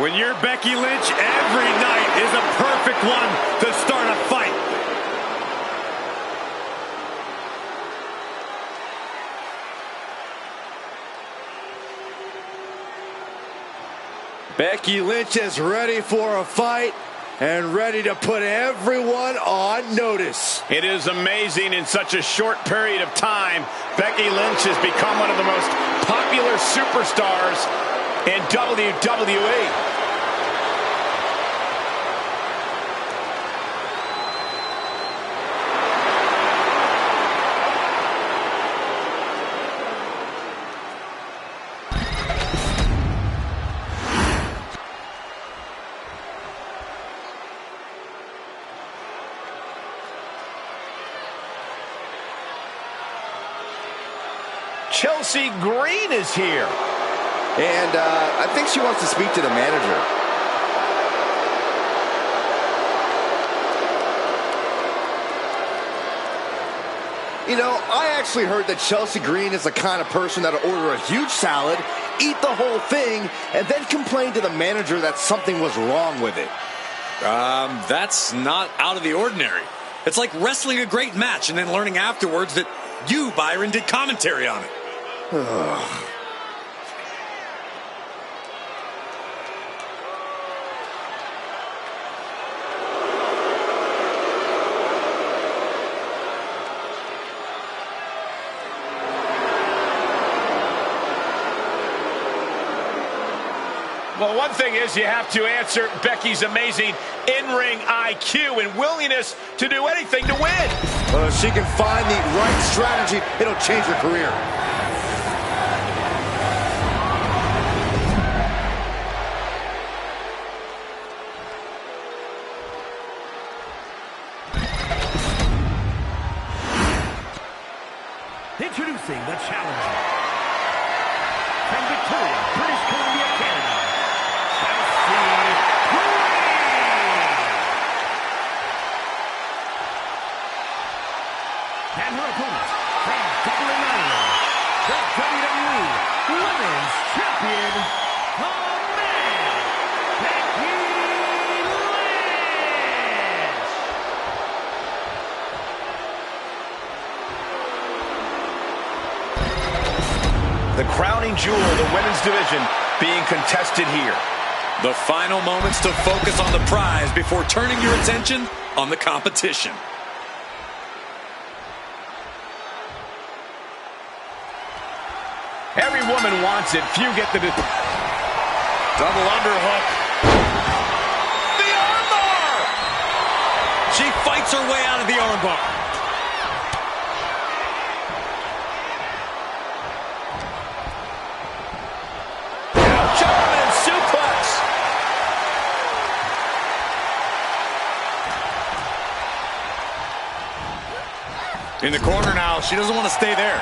When you're Becky Lynch, every night is a perfect one to start a fight. Becky Lynch is ready for a fight and ready to put everyone on notice. It is amazing in such a short period of time, Becky Lynch has become one of the most popular superstars in WWE. Chelsea Green is here. And I think she wants to speak to the manager. You know, I actually heard that Chelsea Green is the kind of person that'll order a huge salad, eat the whole thing, and then complain to the manager that something was wrong with it. That's not out of the ordinary. It's like wrestling a great match and then learning afterwards that you, Byron, did commentary on it. Ugh. Well, one thing is you have to answer Becky's amazing in-ring IQ and willingness to do anything to win. Well, if she can find the right strategy, it'll change her career. Introducing the challenger from Victoria, British Columbia, Canada, Chelsea Green. And her opponent from Dublin, Ireland, the WWE Women's Champion, Becky Lynch. The crowning jewel of the women's division being contested here. The final moments to focus on the prize before turning your attention on the competition. Every woman wants it. Few get the double underhook. The armbar! She fights her way out of the armbar. In the corner now, she doesn't want to stay there.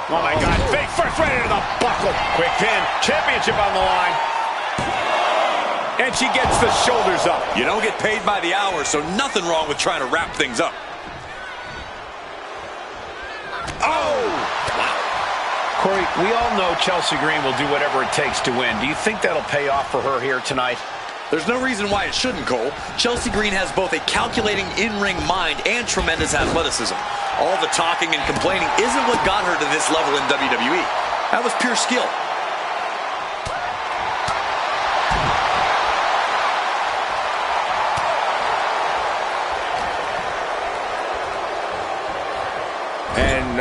Oh my God, fake first right into the buckle. Quick pin, championship on the line. And she gets the shoulders up. You don't get paid by the hour, so nothing wrong with trying to wrap things up. Oh! Wow. Corey, we all know Chelsea Green will do whatever it takes to win. Do you think that'll pay off for her here tonight? There's no reason why it shouldn't, Cole. Chelsea Green has both a calculating in-ring mind and tremendous athleticism. All the talking and complaining isn't what got her to this level in WWE. That was pure skill. And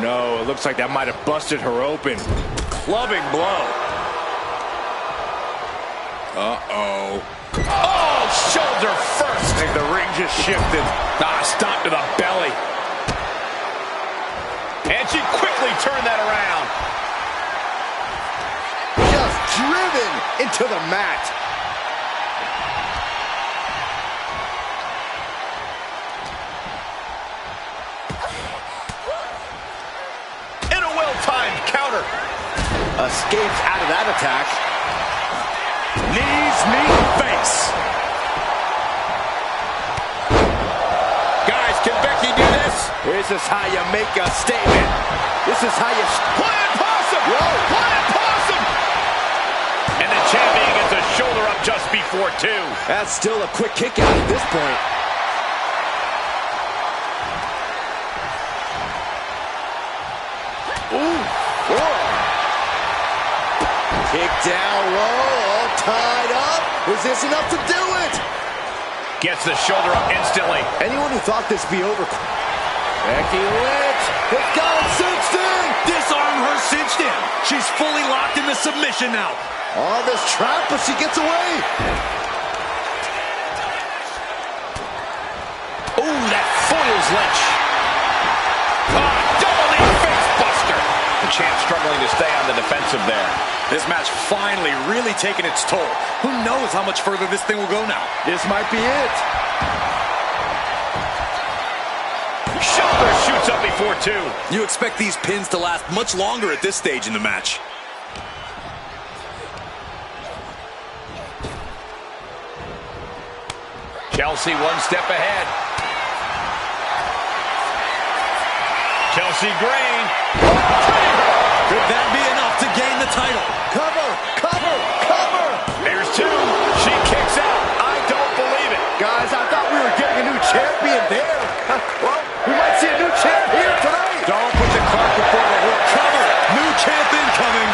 no, it looks like that might have busted her open. Clubbing blow. Uh-oh. Oh, shoulder first. I think the ring just shifted. Stop to the belly. And she quickly turned that around. Just driven into the mat. In a well-timed counter. Escapes out of that attack. Knees meet face. Guys, can Becky do this? This is how you make a statement. This is how you... Flying possum! Whoa. Flying possum! champion gets a shoulder up just before 2. That's still a quick kick out at this point. Ooh, whoa. Kick down low, all tied up. Is this enough to do it? Gets the shoulder up instantly. Anyone who thought this be over... Becky Lynch has got it cinched in. Disarm her cinched in. She's fully locked into submission now. Oh, this trap, but she gets away. Ooh, that foils Lynch. Double knee face buster. The champ struggling to stay on the defensive there. This match finally really taking its toll. Who knows how much further this thing will go now? This might be it. Shoulder shoots up before 2. You expect these pins to last much longer at this stage in the match. Chelsea one step ahead. Chelsea Green. Could that be enough to gain the title? Cover, cover, cover. There's 2. She kicks out. I don't believe it. Guys, I thought we were getting a new champion there. Well, we might see a new champ here tonight. Don't put the cart before the horse. Cover. New champ incoming.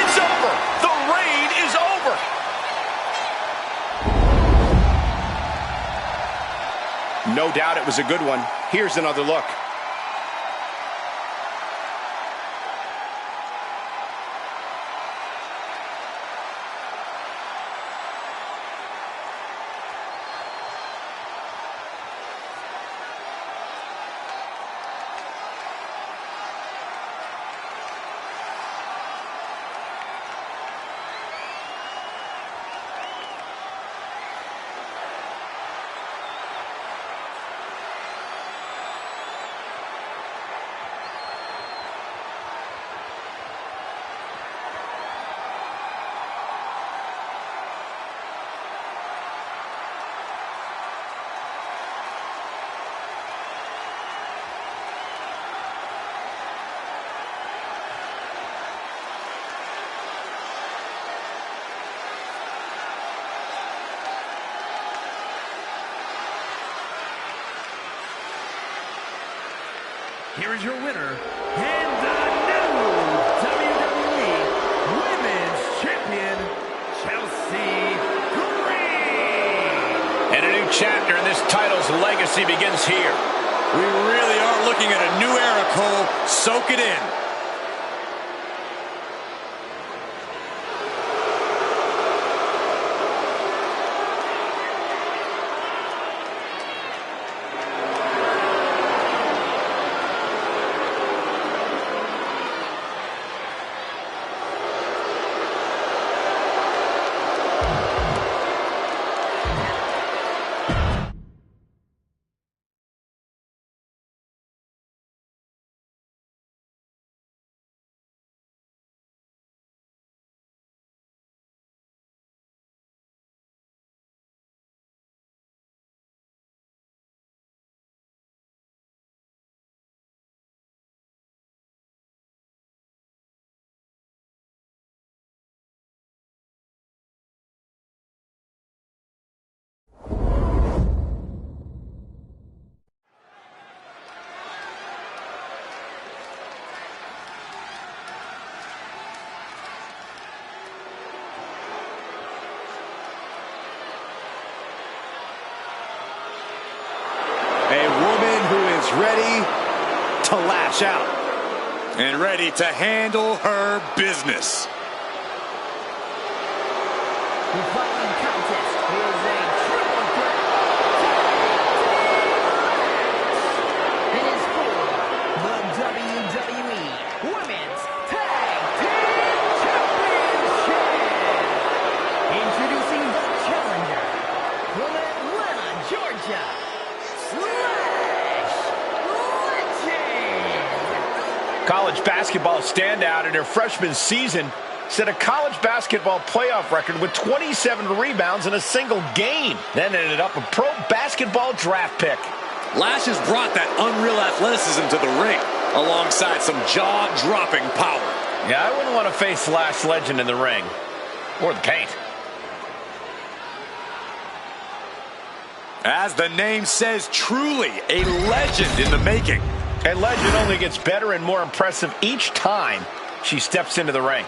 It's over. The reign is over. No doubt it was a good one. Here's another look. Here is your winner, and the new WWE Women's Champion, Chelsea Green. And a new chapter in this title's legacy begins here. We really are looking at a new era, Cole. Soak it in. A woman who is ready to lash out. And ready to handle her business. The following contest is a triple threat. It is for the WWE Women's Tag Team Championship. Introducing the challenger from Atlanta, Georgia, College basketball standout in her freshman season set a college basketball playoff record with 27 rebounds in a single game. Then ended up a pro basketball draft pick. Lash has brought that unreal athleticism to the ring. alongside some jaw-dropping power. Yeah, I wouldn't want to face Lash Legend in the ring. Or the paint. As the name says, truly a legend in the making. And Legend only gets better and more impressive each time she steps into the ring.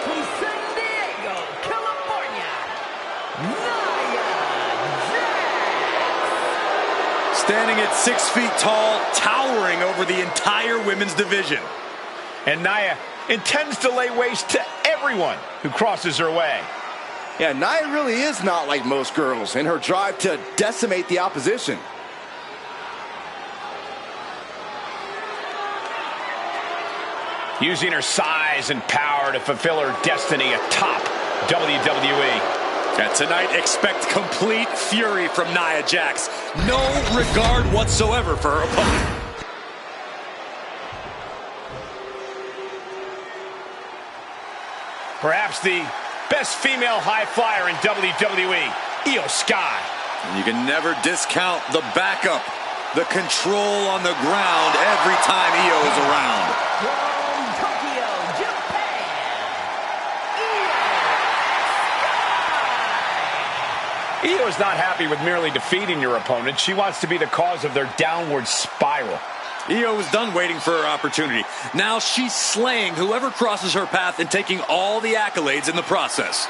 From San Diego, California, Nia Jax. Standing at 6 feet tall, towering over the entire women's division. And Nia intends to lay waste to everyone who crosses her way. Yeah, Nia really is not like most girls in her drive to decimate the opposition. Using her size and power to fulfill her destiny atop WWE. And tonight, expect complete fury from Nia Jax. No regard whatsoever for her opponent. Perhaps the best female high flyer in WWE, Io Sky. And you can never discount the backup, the control on the ground every time Io is around. From Tokyo, Japan, Io Sky. Io is not happy with merely defeating your opponent. She wants to be the cause of their downward spiral. Io is done waiting for her opportunity. Now she's slaying whoever crosses her path and taking all the accolades in the process.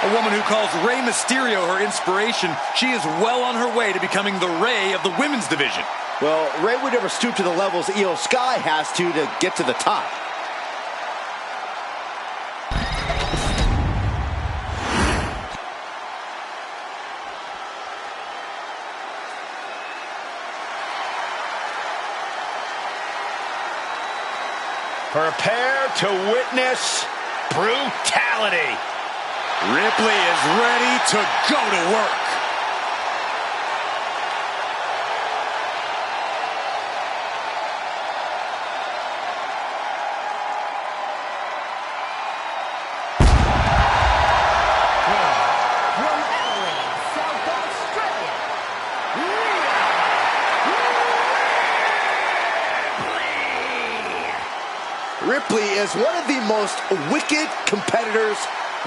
A woman who calls Rey Mysterio her inspiration, she is well on her way to becoming the Rey of the women's division. Well, Rey would never stoop to the levels Io Sky has to get to the top. Prepare to witness brutality. Ripley is ready to go to work. From Adelaide, South Australia, Ripley is one of the most wicked competitors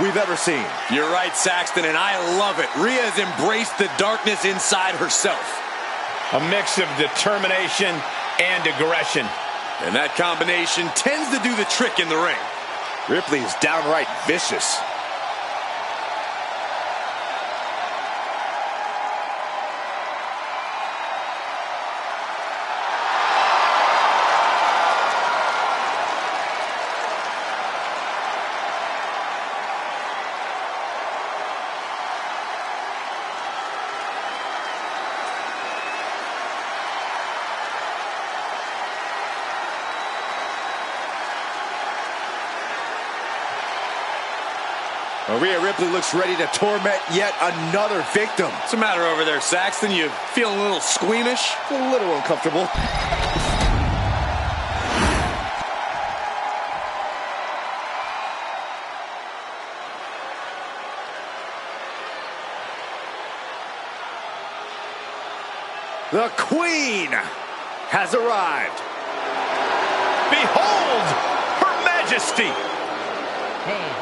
we've ever seen. You're right, Saxton, and I love it. Rhea has embraced the darkness inside herself. A mix of determination and aggression. And that combination tends to do the trick in the ring. Ripley is downright vicious. Rhea Ripley looks ready to torment yet another victim. What's the matter over there, Saxton? You feeling a little squeamish? A little uncomfortable. The Queen has arrived. Behold, Her Majesty. and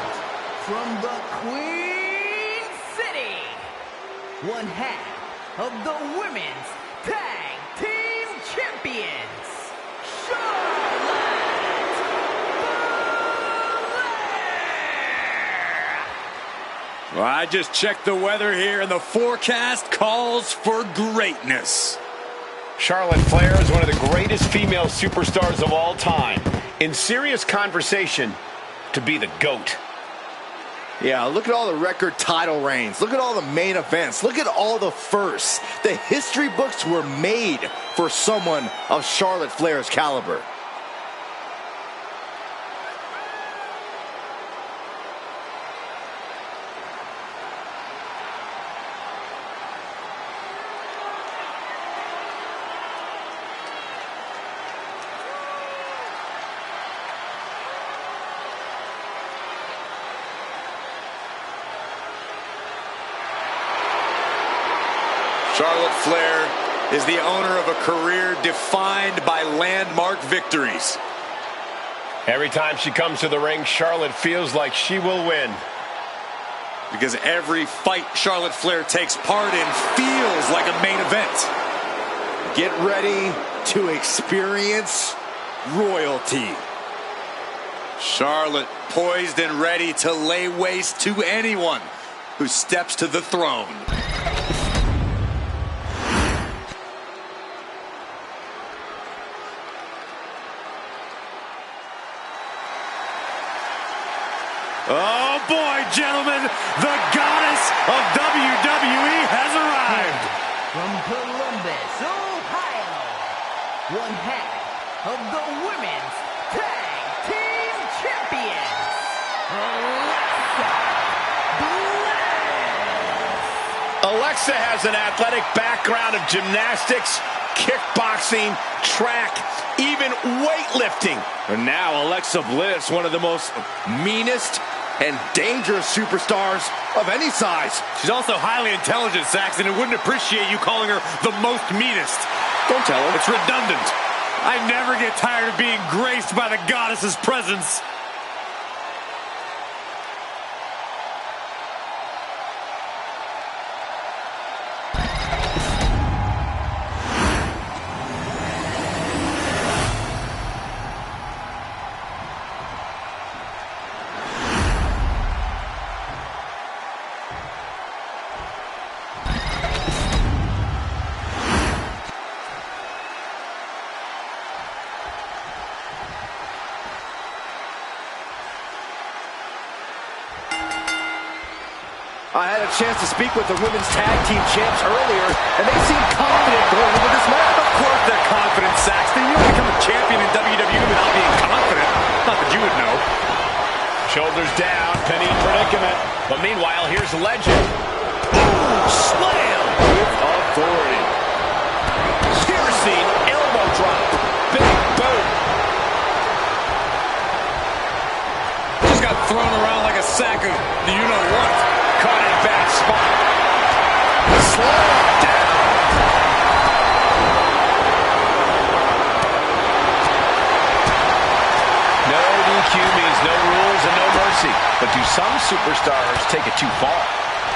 from the Queen City, one half of the Women's Tag Team Champions, Charlotte Flair. Well, I just checked the weather here, and the forecast calls for greatness. Charlotte Flair is one of the greatest female superstars of all time. In serious conversation to be the GOAT. Yeah, look at all the record title reigns. Look at all the main events. Look at all the firsts. The history books were made for someone of Charlotte Flair's caliber. Charlotte Flair is the owner of a career defined by landmark victories. Every time she comes to the ring, Charlotte feels like she will win. Because every fight Charlotte Flair takes part in feels like a main event. Get ready to experience royalty. Charlotte poised and ready to lay waste to anyone who steps to the throne. Oh boy, gentlemen, the goddess of WWE has arrived. From Columbus, Ohio, one half of the Women's Tag Team Champions, Alexa has an athletic background of gymnastics, kickboxing, track, even weightlifting. And now Alexa Bliss, one of the most meanest and dangerous superstars of any size. She's also highly intelligent, Saxon, and wouldn't appreciate you calling her the most meanest. Don't tell her. It's redundant. I never get tired of being graced by the goddess's presence. I had a chance to speak with the women's tag team champs earlier, and they seem confident going into this match. Of course they're confident, Saxton. You don't become a champion in WWE without being confident. Not that you would know. Shoulders down, penny predicament. But meanwhile, here's Legend. Slam with authority. Piercing elbow drop. Big boot. Just got thrown around like a sack of you-know-what. Caught in a bad spot. Slam down. No DQ means no rules and no mercy. But do some superstars take it too far?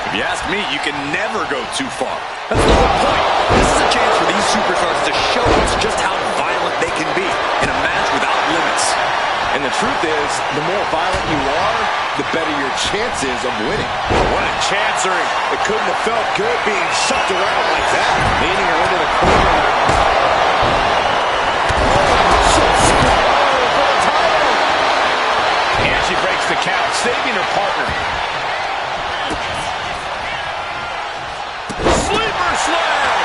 If you ask me, you can never go too far. That's the whole point. This is a chance for these superstars to show us just how violent they can be in a match without limits. And the truth is, the more violent you are, the better your chances of winning. What a chancery. It couldn't have felt good being shoved around like that. Leaning her into the corner now. And she breaks the count, saving her partner. Sleeper slam!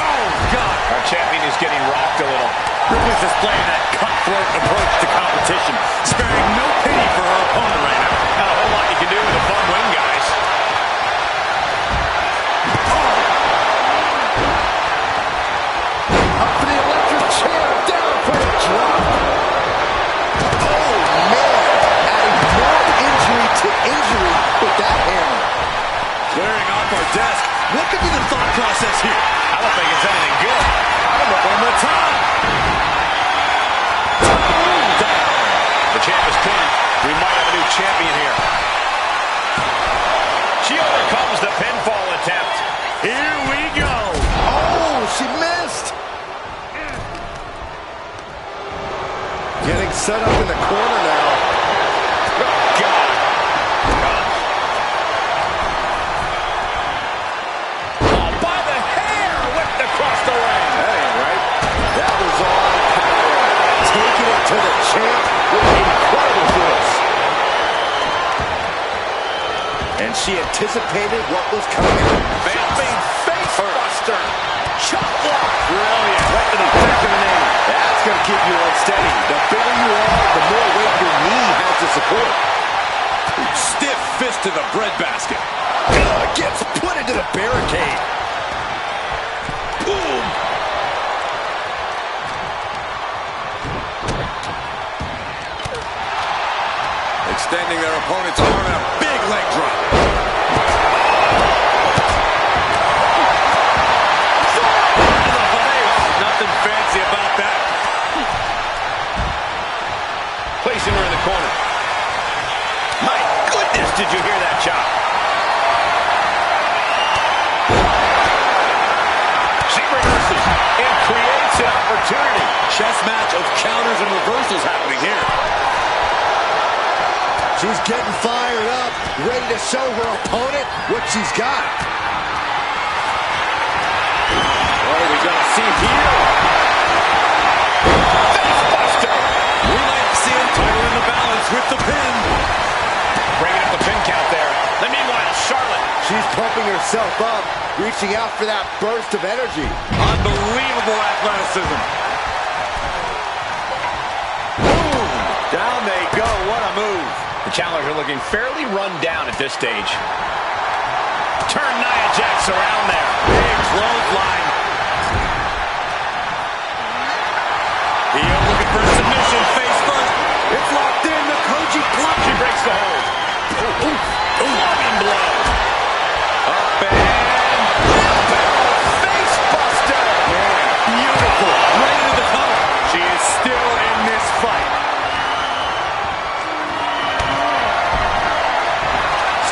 Oh, God! Our champion is getting rocked a little. Ripley's displaying that cutthroat approach to competition, sparing no pity for her opponent right now. Not a whole lot you can do with a fun win, guys. Up for the electric chair, down for the drop. Oh, man. Adding more injury to injury with that hammer. Clearing off our desk. What could be the thought process here? I don't think it's anything good. One more time. The champ is pinned. We might have a new champion here. She overcomes the pinfall attempt. Here we go. Oh, she missed. Getting set up in the corner now. God. Oh, by the hair, whipped across the ring. That ain't right. That was all power. Taking it to the champ with incredible force. And she anticipated what was coming. Vamping face buster. Chop block. Brilliant. What an effective name. That's going to keep you unsteady. The bigger you are, the more weight your knee has to support. Stiff fist to the breadbasket. Gets put into the barricade. Boom. Extending their opponent's arm and a big leg drop. chess match of counters and reversals happening here. She's getting fired up, ready to show her opponent what she's got. What are we going to see here? Facebuster! We might see him title in the balance with the pin. Bringing up the pin count there. And meanwhile, Charlotte. She's pumping herself up, reaching out for that burst of energy. Unbelievable athleticism. Boom! Down they go. What a move. The challenger looking fairly run down at this stage. Turn Nia Jax around there. Big clothesline. Io looking for a submission, face first. It's locked in, the Koji clutch. She breaks the hold. Loving blow. Up and face buster. Man, beautiful. Right into the cover. She is still in this fight.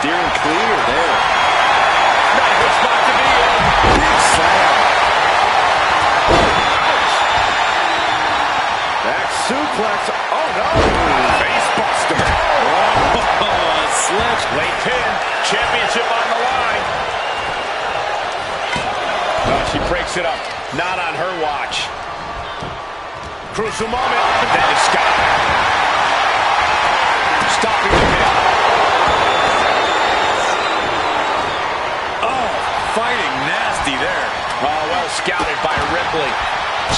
Steering clear there. Not a good spot to be in. Big slam. Ouch. Back suplex. Oh, no. Face buster. Sledge. Late pin. Championship on the line. Oh, she breaks it up. Not on her watch. Crucial moment. But then it's Scott. Stopping the pin. Oh, fighting nasty there. Oh, well scouted by Ripley.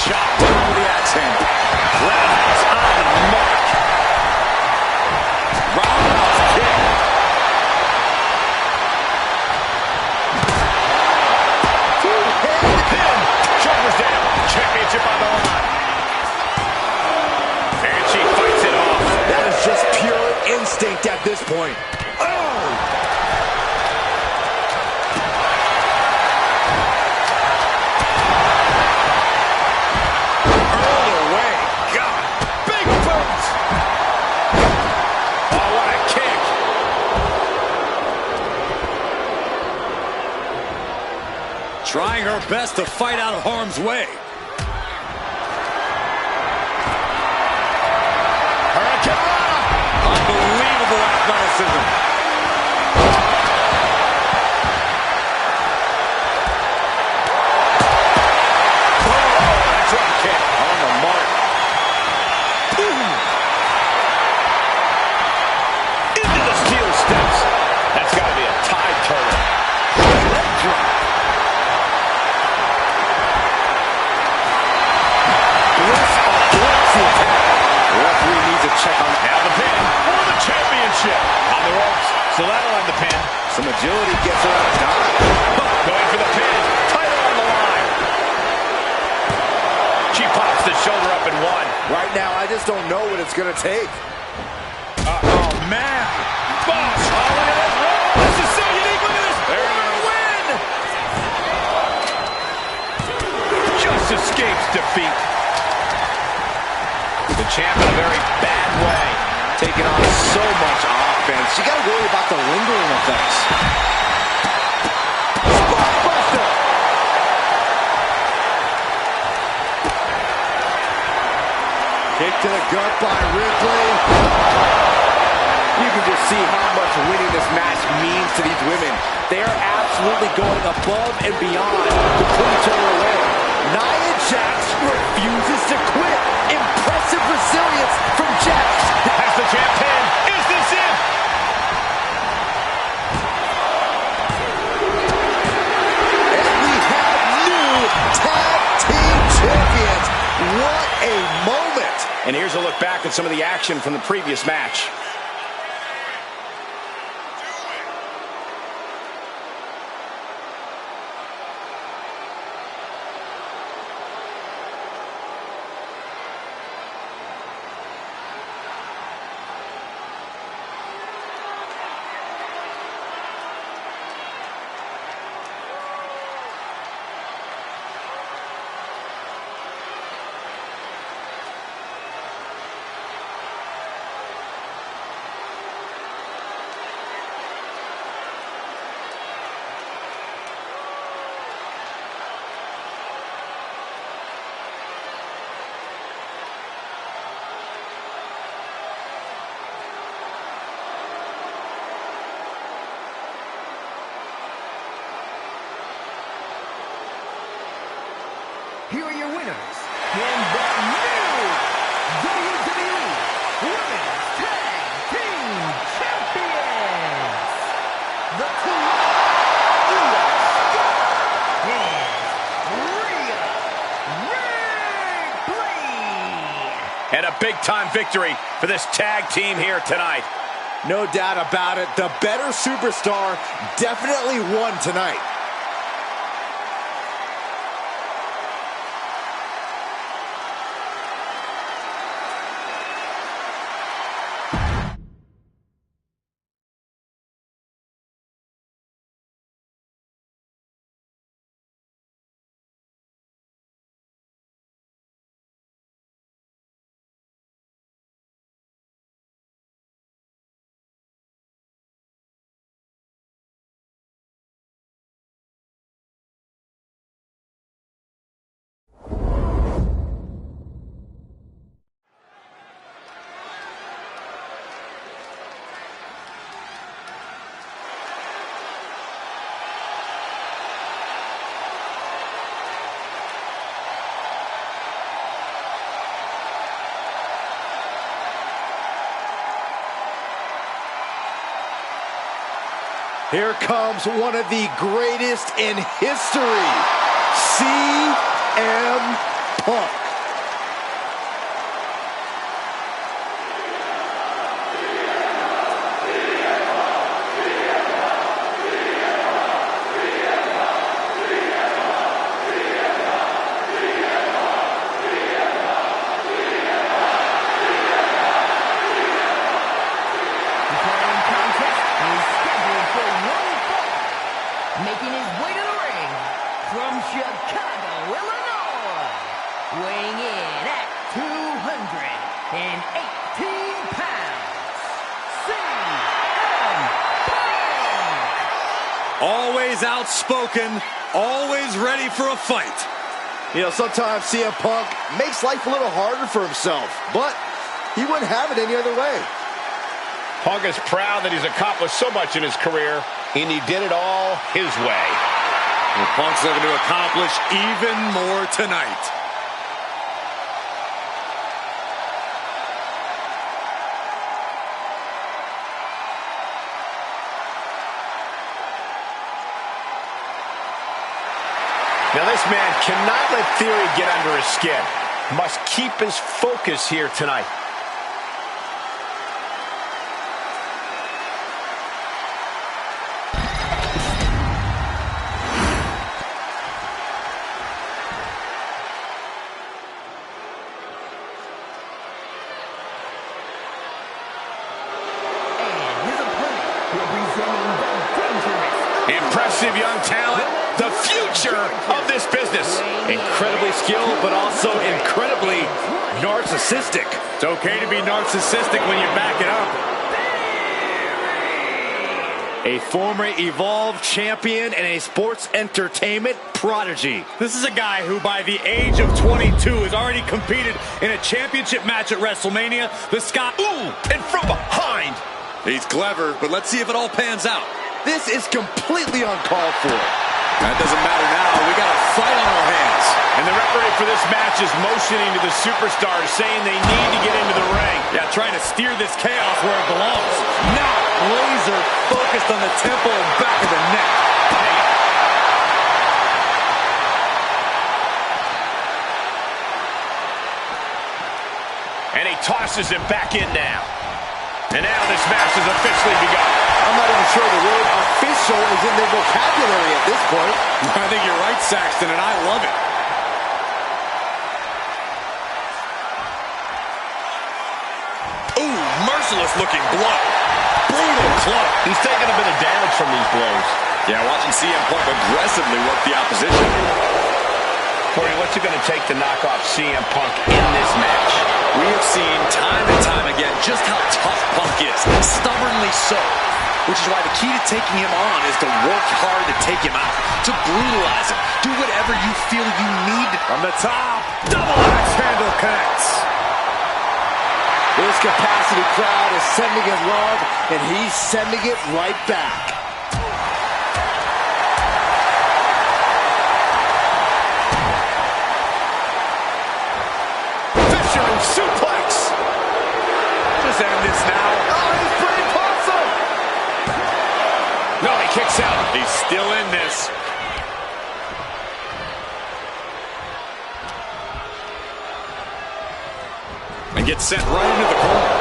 Chopped down with the axe handle. Roundhouse on the mark. Roundhouse kick. Pin. Shoulders down. Championship on the line. And she fights it off. That is just pure instinct at this point. Oh! Hurled away. God. Big boot. Oh, what a kick. Trying her best to fight out of harm's way. Unbelievable athleticism. Drop kick on the mark. Into the steel steps. That's got to be a tide turner. Leg drop. The referee needs a check on Now the pin for the championship. On the ropes, so that'll end the pin. some agility, gets her out of dodge. Going for the pin. Title on the line. She pops the shoulder up and one. Right now, I just don't know what it's going to take. Oh, man. Boss. Oh, look at this. This is so unique. Look at this. They're gonna win. Just escapes defeat. The champ in a very bad way. Taking on so much offense. You got to worry about the lingering effects. Spotbuster! Kick to the gut by Ripley. You can just see how much winning this match means to these women. They are absolutely going above and beyond to put each other away. Nia Jax refuses to quit. Impressive resilience from Jax. Has the champ pin. Is this it? And we have new tag team champions. What a moment. And here's a look back at some of the action from the previous match. here are your winners, and the new WWE Women's Tag Team Champions, the Toronto Star and Rhea Ripley. And a big-time victory for this tag team here tonight. No doubt about it. The better superstar definitely won tonight. Here comes one of the greatest in history, CM Punk. Making his way to the ring from Chicago, Illinois, weighing in at 218 pounds, CM Punk. Always outspoken, always ready for a fight. You know, sometimes CM Punk makes life a little harder for himself, but he wouldn't have it any other way. Punk is proud that he's accomplished so much in his career, and he did it all his way. And Punk's looking to accomplish even more tonight. Now this man cannot let theory get under his skin. Must keep his focus here tonight. Impressive young talent, the future of this business. Incredibly skilled, but also incredibly narcissistic. It's okay to be narcissistic when you back it up. A former Evolve champion and a sports entertainment prodigy. This is a guy who, by the age of 22, has already competed in a championship match at WrestleMania. The Scott, Ooh, and from behind. He's clever, but let's see if it all pans out. This is completely uncalled for. That doesn't matter now. We got a fight on our hands. And the referee for this match is motioning to the superstars, saying they need to get into the ring. Yeah, trying to steer this chaos where it belongs. Now, laser focused on the temple and back of the neck. And he tosses him back in now. And now this match has officially begun. I'm not even sure the word official is in their vocabulary at this point. I think you're right, Saxton, and I love it. Ooh, merciless looking blow. Brutal club. He's taking a bit of damage from these blows. Yeah, watching CM Punk aggressively work the opposition. Corey, what's it going to take to knock off CM Punk in this match? We have seen time and time again just how tough Punk is. Stubbornly so. Which is why the key to taking him on is to work hard to take him out. To brutalize him. Do whatever you feel you need. From the top. Double axe handle connects. This capacity crowd is sending him love, and he's sending it right back. this. And gets sent right into the corner.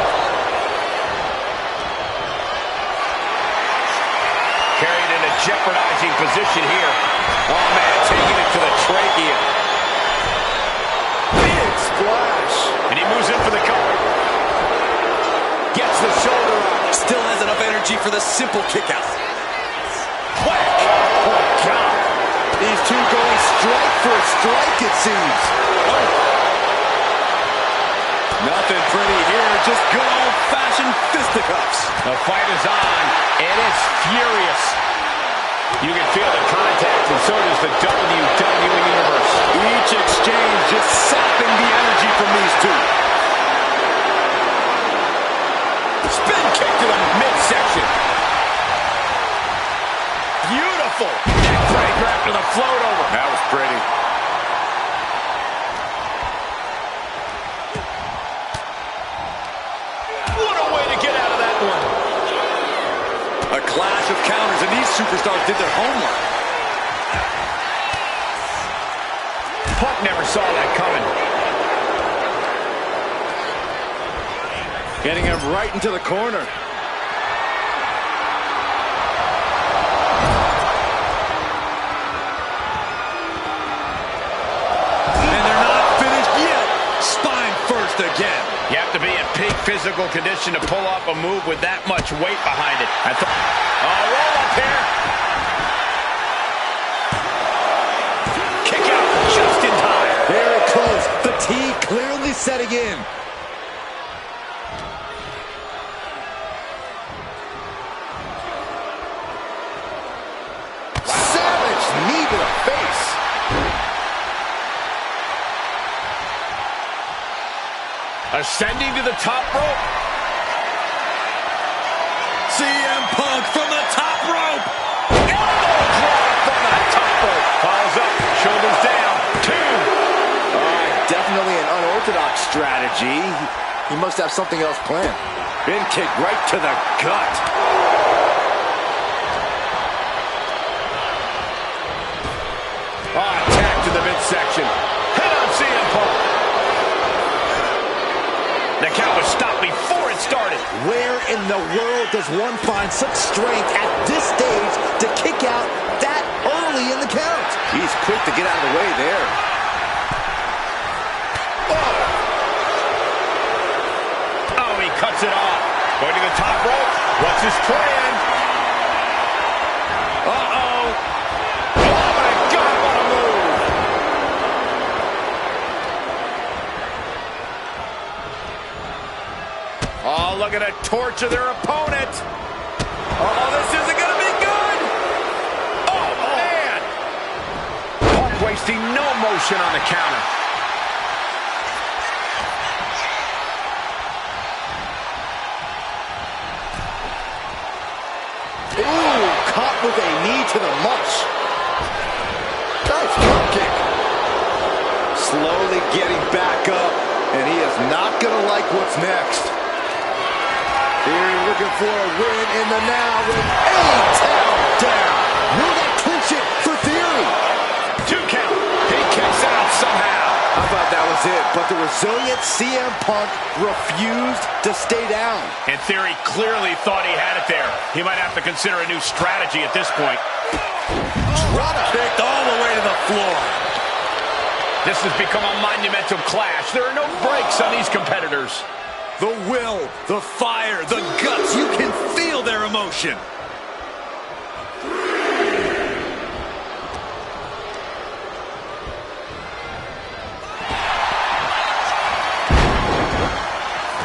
Carried in a jeopardizing position here. Oh, man, taking it to the trachea. Big splash. And he moves in for the cover. Gets the shoulder up. Still has enough energy for the simple kick out. Whack. Oh, God. These two going strike for strike, it seems. Oh. Nothing pretty here, just good old-fashioned fisticuffs. The fight is on, and it's furious. You can feel the contact, and so does the WWE Universe. Each exchange just sapping the energy from these two. Spin kick to the midsection. Beautiful. Neckbreaker after the float over. That was pretty. What a way to get out of that one. A clash of counters, and these superstars did their homework. Punk never saw that coming. Getting him right into the corner. And they're not finished yet. Spine first again. You have to be in peak physical condition to pull off a move with that much weight behind it. Roll up here. Kick out just in time. Very close. Fatigue clearly setting in. Savage knee to the face. Ascending to the top rope. CM Punk from the top rope. Elbow drop from the top rope. Falls up, shoulders down. 2. Definitely an unorthodox strategy. He must have something else planned. Bin kick right to the gut. Attack to the midsection. Hit on CM Punk. The count was stopped before it started. Where in the world does one find such strength at this stage to kick out that early in the count? He's quick to get out of the way there. Oh, he cuts it off. Going to the top rope. What's his plan? Uh-oh. Oh, my God, what a move. Oh, look at it torture their opponent. Oh, this isn't going to be good. Oh, man. Punk wasting no motion on the counter. Ooh, caught with a knee to the mush. Nice drop kick. Slowly getting back up, and he is not going to like what's next. Theory looking for a win in the now with a tap down. Will that clinch it for Theory? 2 count. He kicks out somehow. I thought that was it, but the resilient CM Punk refused to stay down. And Theory clearly thought he had it there. He might have to consider a new strategy at this point. Drop kicked all the way to the floor. This has become a monumental clash. There are no breaks on these competitors. The will, the fire, the guts, you can feel their emotion.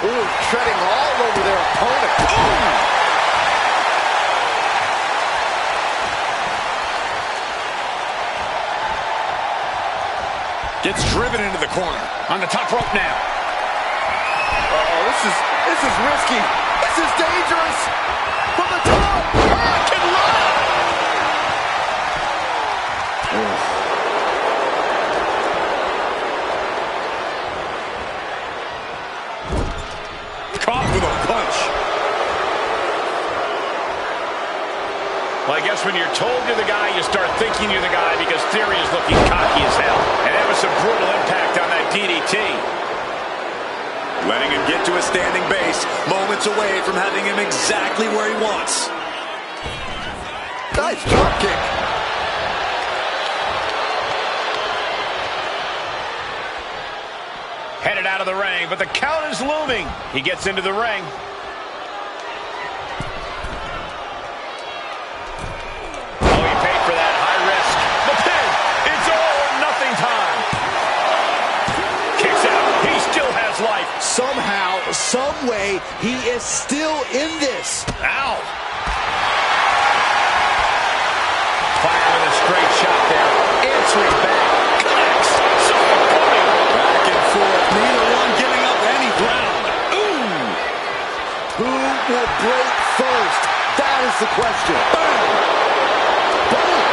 Ooh, treading all over their opponent. Ooh! Gets driven into the corner. On the top rope now. This is risky. This is dangerous. From the top. Can run. Caught with a punch. Well, I guess when you're told you're the guy, you start thinking you're the guy because Theory is looking cocky as hell. And that was some brutal impact on that DDT. Letting him get to a standing base, moments away from having him exactly where he wants. Nice drop kick. Headed out of the ring, but the count is looming. He gets into the ring. Oh, he paid for that high risk. The pin. It's all or nothing time. Kicks out. He still has life. Somehow, some way, he is still in this. Ow. Fire with a straight shot there. Answering back. Connects. So funny. Back and forth. Neither one giving up any ground. Ooh. Who will break first? That is the question. Boom. Boom.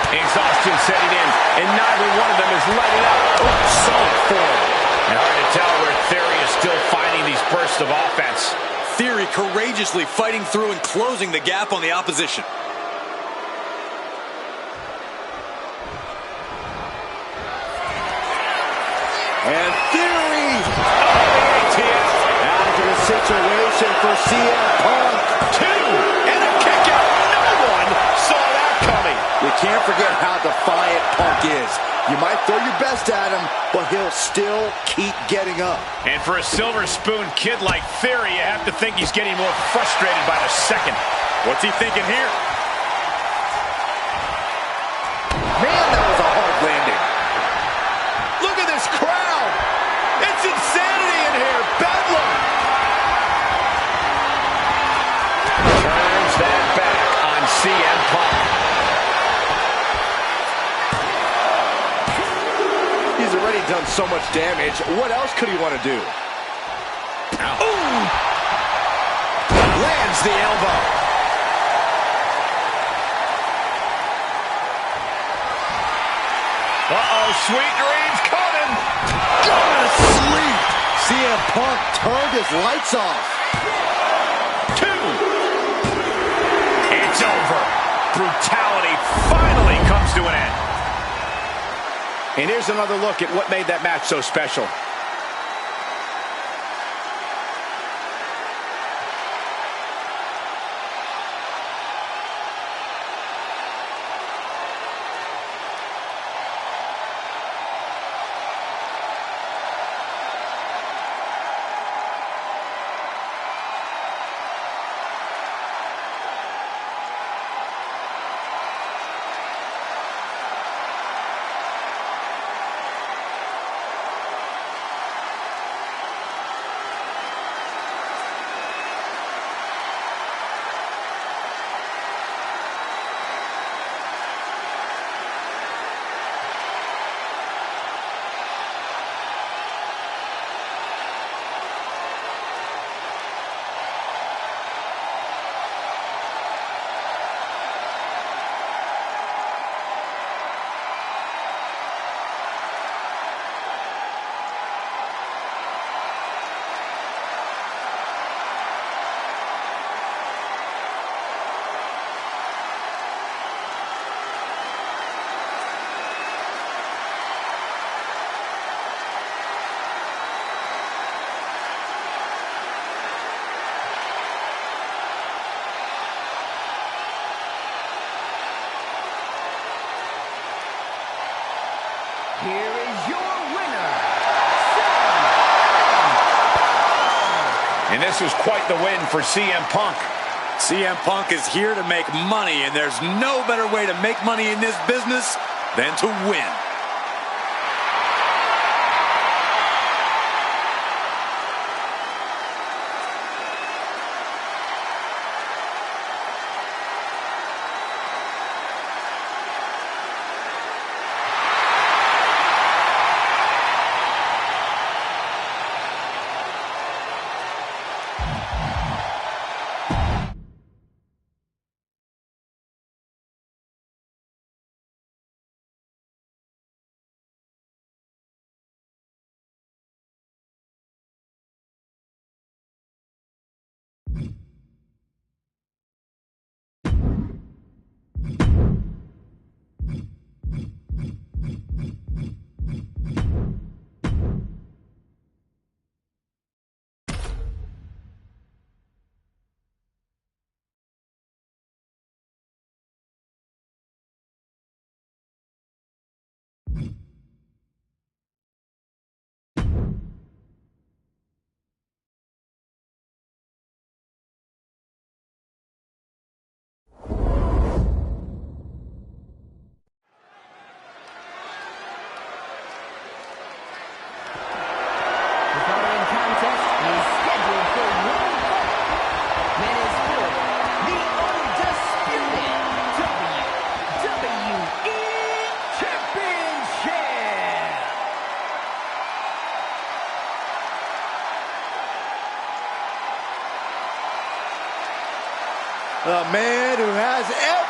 Exhaustion setting in, and neither one of them is letting up. Oh, solid form. And hard to tell where Theory is still finding these bursts of offense. Theory courageously fighting through and closing the gap on the opposition. And Theory ATF. out of the situation for CM Punk. 2, and a kick out. No one saw that coming. You can't forget how defiant Punk is. You might throw your best at him, but he'll still keep getting up. And for a silver spoon kid like Theory, you have to think he's getting more frustrated by the second. What's he thinking here? Man, that was a hard landing. Look at this crowd. It's insanity in here. Bedlam. Turns that back on CM Punk. He's already done so much damage. What else could he want to do? Ooh. Lands the elbow. Uh-oh, sweet dreams coming. Going to sleep. CM Punk turned his lights off. 2. It's over. Brutality finally comes to an end. And here's another look at what made that match so special. Here is your winner, And this was quite the win for CM Punk. CM Punk is here to make money, and there's no better way to make money in this business than to win.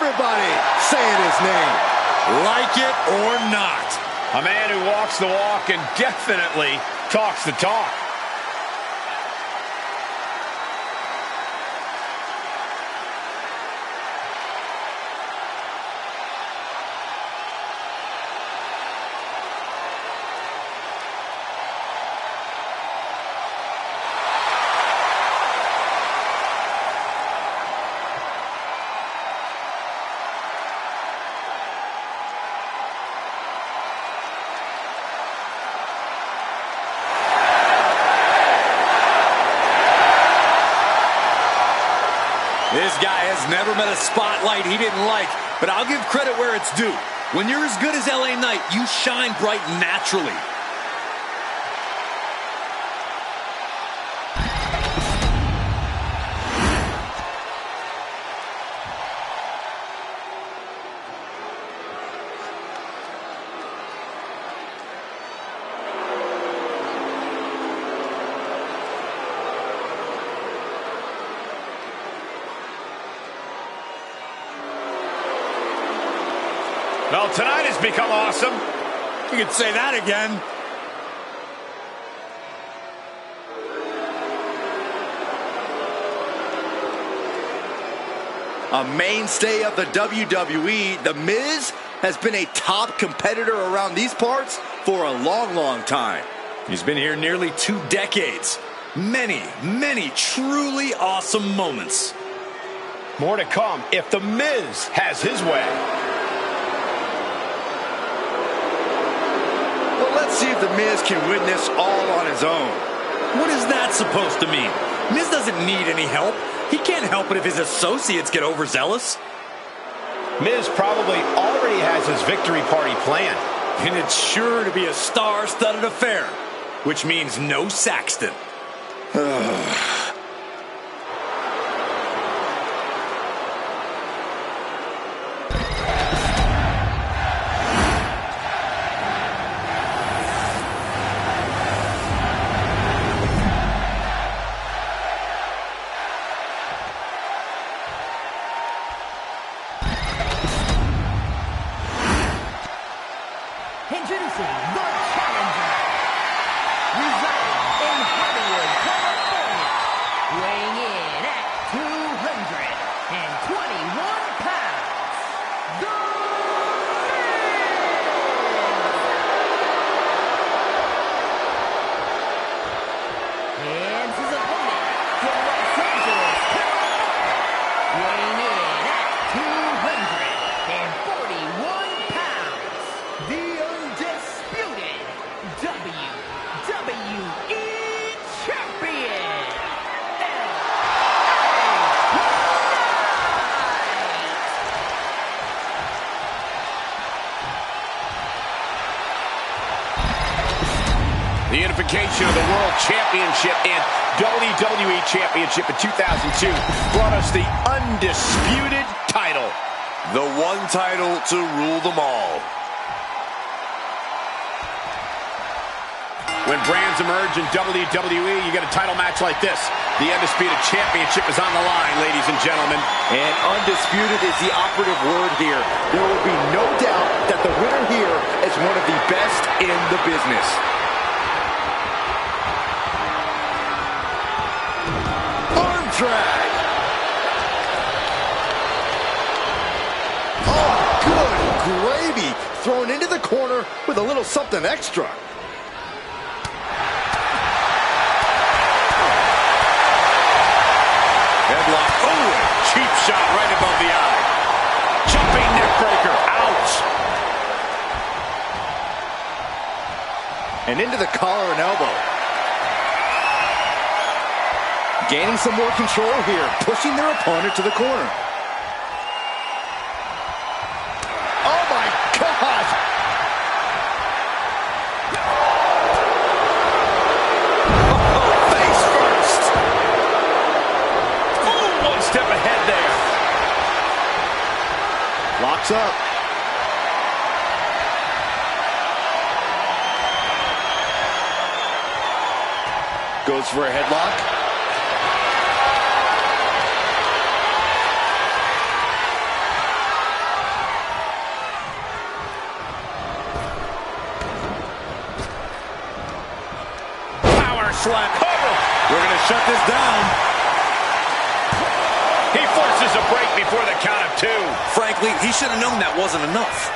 Everybody saying his name. Like it or not. A man who walks the walk and definitely talks the talk. This guy has never met a spotlight he didn't like, but I'll give credit where it's due. When you're as good as LA Knight, you shine bright naturally. Well, tonight has become awesome. You could say that again. A mainstay of the WWE, The Miz has been a top competitor around these parts for a long, long time. He's been here nearly 2 decades. Many, many truly awesome moments. More to come if The Miz has his way. But let's see if The Miz can win this all on his own. What is that supposed to mean? Miz doesn't need any help. He can't help it if his associates get overzealous. Miz probably already has his victory party planned. And it's sure to be a star-studded affair, which means no Saxton. Introducing the challenger, residing in Hollywood, California, weighing in at 221 pounds, The Miz! And his opponent from Los Angeles, California, weighing in at 241 pounds, the undisputed WWE Champion, The unification of the World Championship and WWE Championship in 2002 brought us the undisputed title. The one title to rule them all. When brands emerge in WWE, you get a title match like this. The Undisputed Championship is on the line, ladies and gentlemen. And undisputed is the operative word here. There will be no doubt that the winner here is one of the best in the business. Arm drag. Oh, good gravy. Thrown into the corner with a little something extra. Headlock. Oh, cheap shot right above the eye. Jumping neck breaker. Ouch. And into the collar and elbow. Gaining some more control here, pushing their opponent to the corner. Oh my God! Oh, face first. Oh, one step ahead there. Locks up. Goes for a headlock. slam. Cover. We're going to shut this down. He forces a break before the count of 2. Frankly, he should have known that wasn't enough.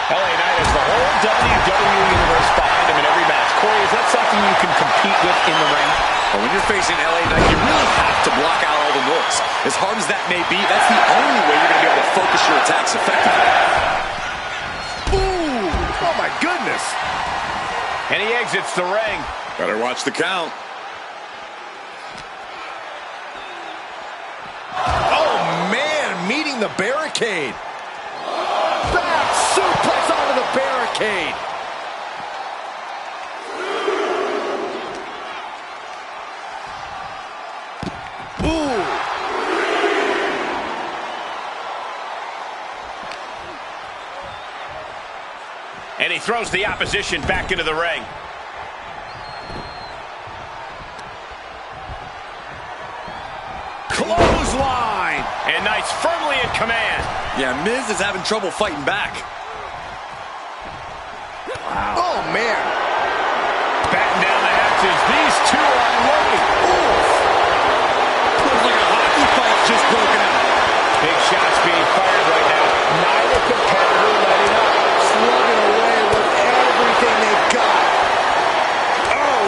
LA Knight has the whole WWE Universe behind him in every match. Corey, is that something you can compete with in the ring? Well, when you're facing LA Knight, you really have to block out all the noise. As hard as that may be, that's the only way you're going to be able to focus your attacks effectively. Ooh, oh my goodness. And he exits the ring. Better watch the count. Oh man, meeting the barricade. Back suplex onto the barricade. Ooh. And he throws the opposition back into the ring. Clothesline! And Knight's firmly in command. Yeah, Miz is having trouble fighting back. Wow. Oh man. Batten down the hatches. These two are unloading. Looks like a hockey fight just broken out. Big shots being fired right now. Neither competitor letting up. Slugging away with everything they've got. Oh!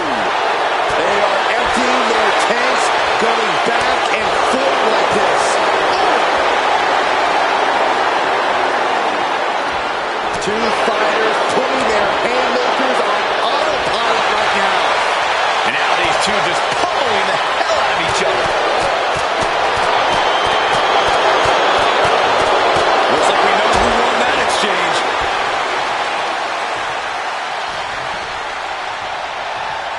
They are emptying their tanks, going back and forth like this. Two fighters putting their haymakers on autopilot right now. And now these two just pummeling the hell out of each other. Looks like we know who won that exchange.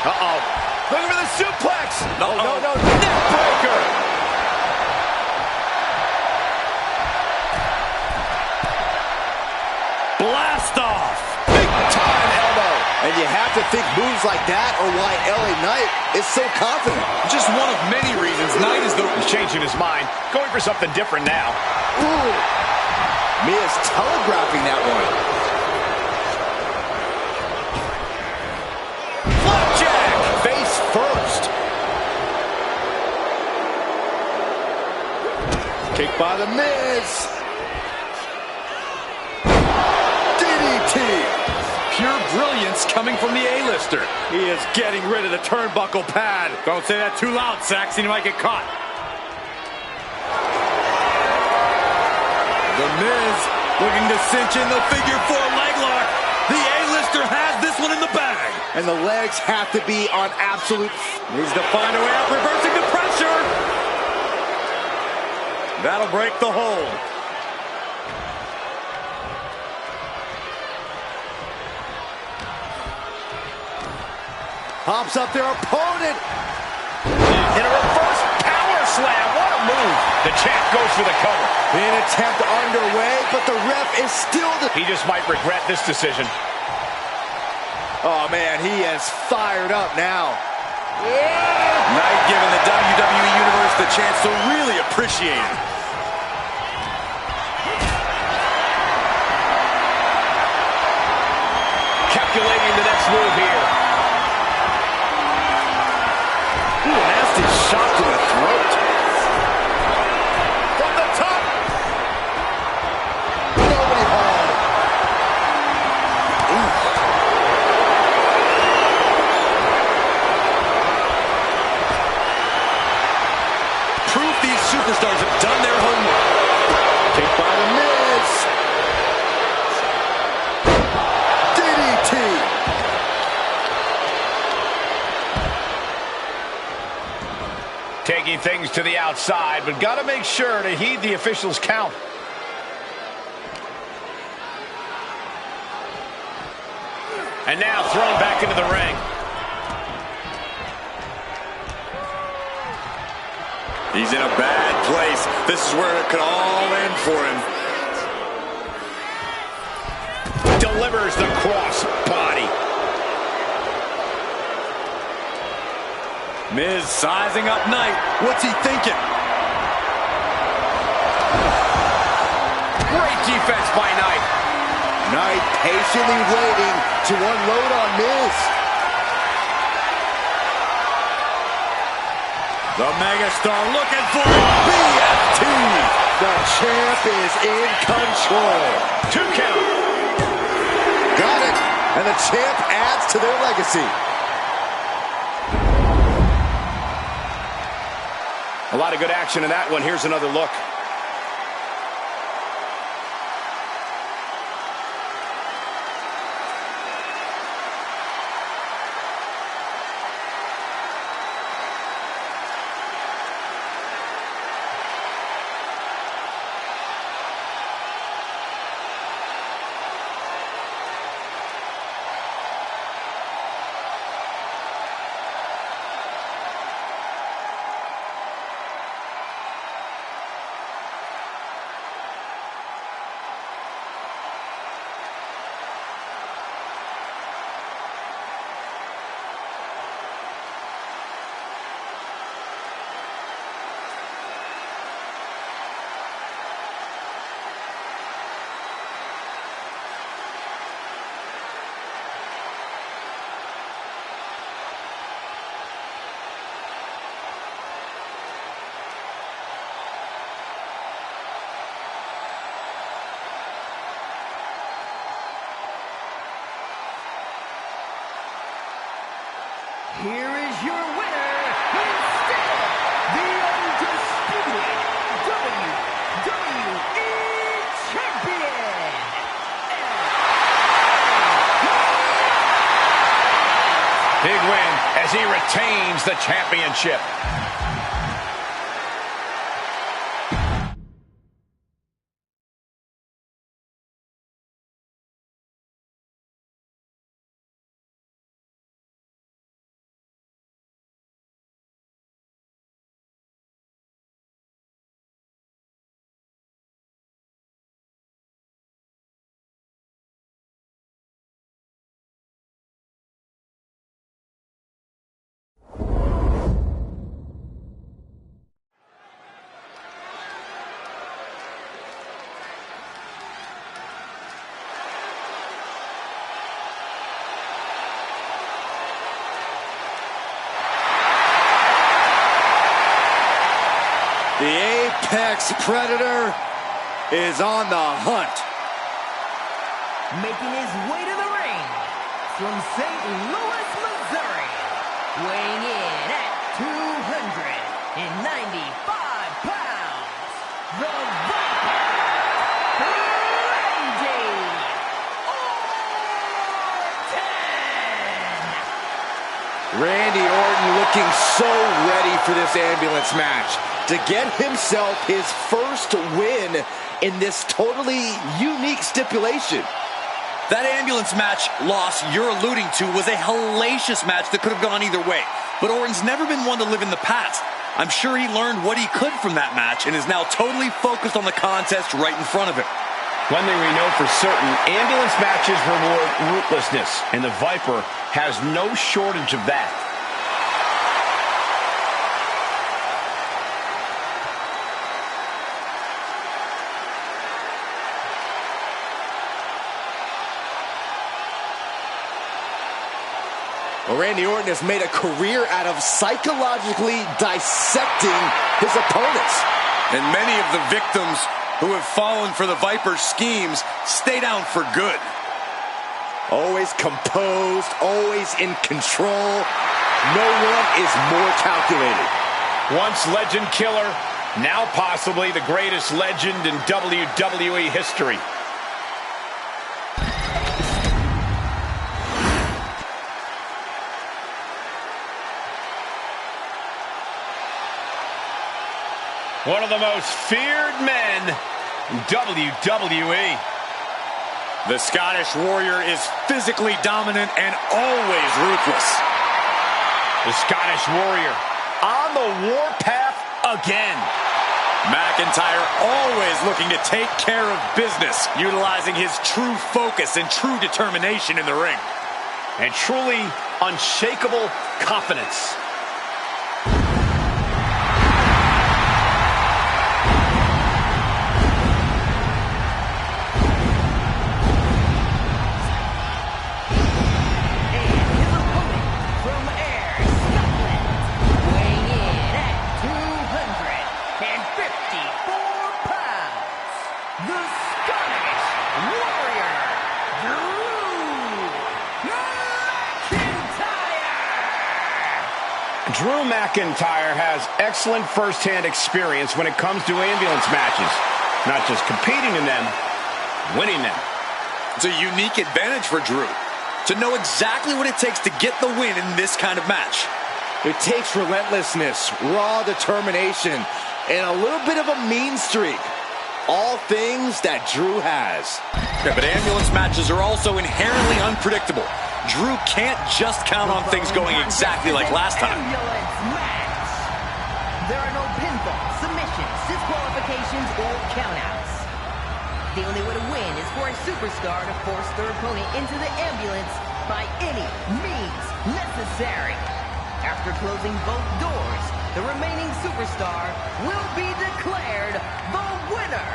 Uh-oh. Looking for the suplex. No, no. Neck breaker. Blast off. Big time elbow. And you have to think moves like that are why LA Knight is so confident. Just one of many reasons Knight is the... He's changing his mind. Going for something different now. Ooh. Miz telegraphing that one. Flapjack. Face first. Kick by the Miz. DDT. Pure brilliance coming from the A-lister. He is getting rid of the turnbuckle pad. Don't say that too loud, Saxon. You might get caught. The Miz looking to cinch in the figure 4 leg lock. The A-lister has this one in the bag. And the legs have to be on absolute... Needs to find a way out, reversing the pressure. That'll break the hold. Pops up their opponent. In a reverse power slam. What a move. The champ goes for the cover. An attempt underway, but the ref is still... He just might regret this decision. Oh, man, he is fired up now. Knight giving the WWE Universe the chance to really appreciate it. Calculating the next move here. Ooh, nasty shot to the throat. From the top. Nobody home. Proof these superstars have done their homework. Kick by the Miz. DDT. Taking things to the outside, but got to make sure to heed the officials' count. And now thrown back into the ring. He's in a bad place. This is where it could all end for him. Delivers the cross body. Miz sizing up Knight. What's he thinking? Great defense by Knight. Knight patiently waiting to unload on Miz. The megastar looking for a BFT. The champ is in control. 2 count. Got it. And the champ adds to their legacy. A lot of good action in that one. Here's another look. Here is your winner, instead, the undisputed WWE Champion, Big win as he retains the championship. The Apex Predator is on the hunt. making his way to the ring from St. Louis, Missouri, weighing in at 295 pounds, the Viper, Randy Orton! Randy Orton looking so ready for this ambulance match to get himself his first win in this totally unique stipulation. That ambulance match loss you're alluding to was a hellacious match that could have gone either way. But Orton's never been one to live in the past. I'm sure he learned what he could from that match and is now totally focused on the contest right in front of him. One thing we know for certain, ambulance matches reward ruthlessness, and the Viper has no shortage of that. Well, Randy Orton has made a career out of psychologically dissecting his opponents. And many of the victims who have fallen for the Viper's schemes stay down for good. Always composed, always in control. No one is more calculated. Once legend killer, now possibly the greatest legend in WWE history. One of the most feared men in WWE. The Scottish Warrior is physically dominant and always ruthless. The Scottish Warrior on the warpath again. McIntyre always looking to take care of business, utilizing his true focus and true determination in the ring. And truly unshakable confidence. the Scottish Warrior, Drew McIntyre! Drew McIntyre has excellent first-hand experience when it comes to ambulance matches. Not just competing in them, winning them. It's a unique advantage for Drew to know exactly what it takes to get the win in this kind of match. It takes relentlessness, raw determination, and a little bit of a mean streak. All things that Drew has. Yeah, but ambulance matches are also inherently unpredictable. Drew can't just count on things going exactly like last time. Ambulance match. There are no pinfalls, submissions, disqualifications, or countouts. The only way to win is for a superstar to force their opponent into the ambulance by any means necessary. After closing both doors, the remaining superstar will be declared the winner.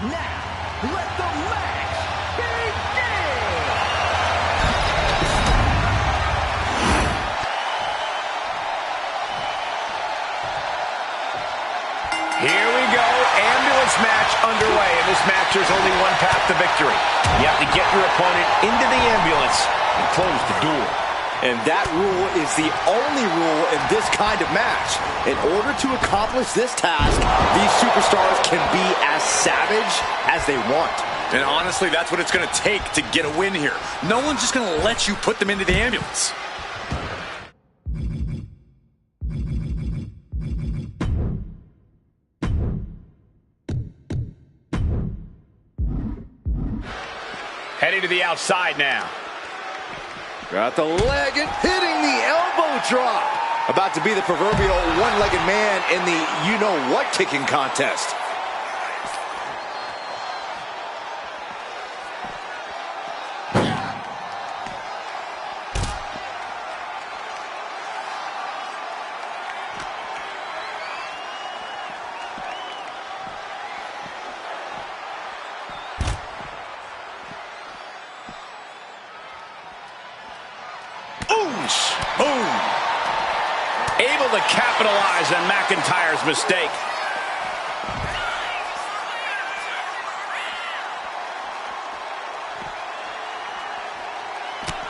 Now, let the match begin! Here we go, ambulance match underway. In this match, there's only one path to victory. You have to get your opponent into the ambulance and close the door. And that rule is the only rule in this kind of match. In order to accomplish this task, these superstars can be as savage as they want. And honestly, that's what it's going to take to get a win here. No one's just going to let you put them into the ambulance. Heading to the outside now. Got the leg and hitting the elbow drop. About to be the proverbial one-legged man in the you-know-what kicking contest. Boom! Able to capitalize on McIntyre's mistake.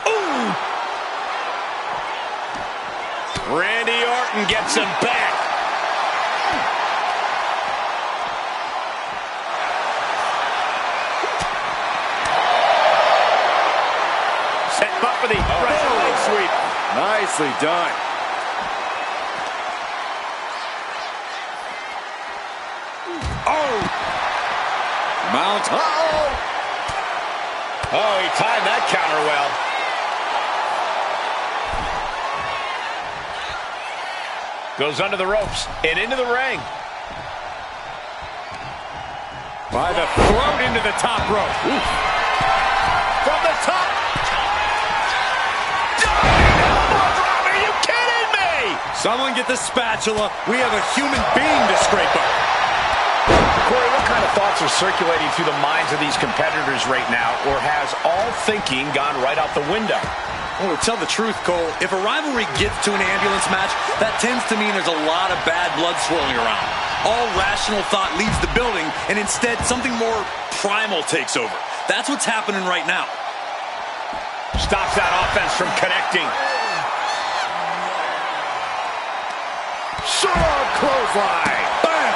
Ooh! Randy Orton gets him back. Set him up for the Russian leg sweep. Nicely done. Oh! Mount. Uh-oh! Oh, he timed that counter well. Goes under the ropes and into the ring. By the throat into the top rope. Oof. From the top. Are you kidding me? Someone get the spatula. We have a human being to scrape up. Corey, what kind of thoughts are circulating through the minds of these competitors right now, or has all thinking gone right out the window? Well, to tell the truth, Cole, if a rivalry gets to an ambulance match, that tends to mean there's a lot of bad blood swirling around. All rational thought leaves the building, and instead something more primal takes over. That's what's happening right now. Stops that offense from connecting. Sharp clothesline. Bam!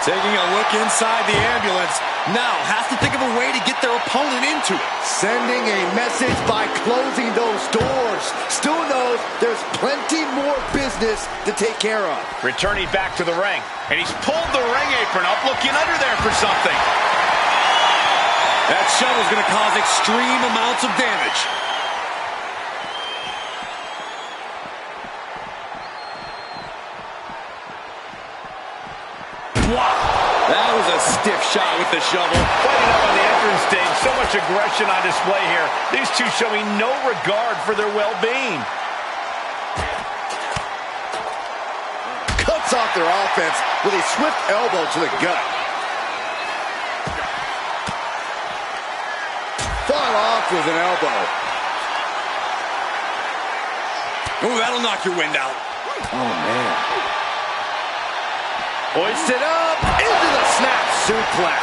Taking a look inside the ambulance, now has to think of a way to get their opponent into it. Sending a message by closing those doors. Still knows there's plenty more business to take care of. Returning back to the ring, and he's pulled the ring apron up, looking under there for something. That shovel's going to cause extreme amounts of damage. Wow, that was a stiff shot with the shovel. Fighting up on the entrance stage, so much aggression on display here. These two showing no regard for their well-being. Cuts off their offense with a swift elbow to the gut. Fought off with an elbow. Oh, that'll knock your wind out. Oh, man. Hoisted up into the snap suplex.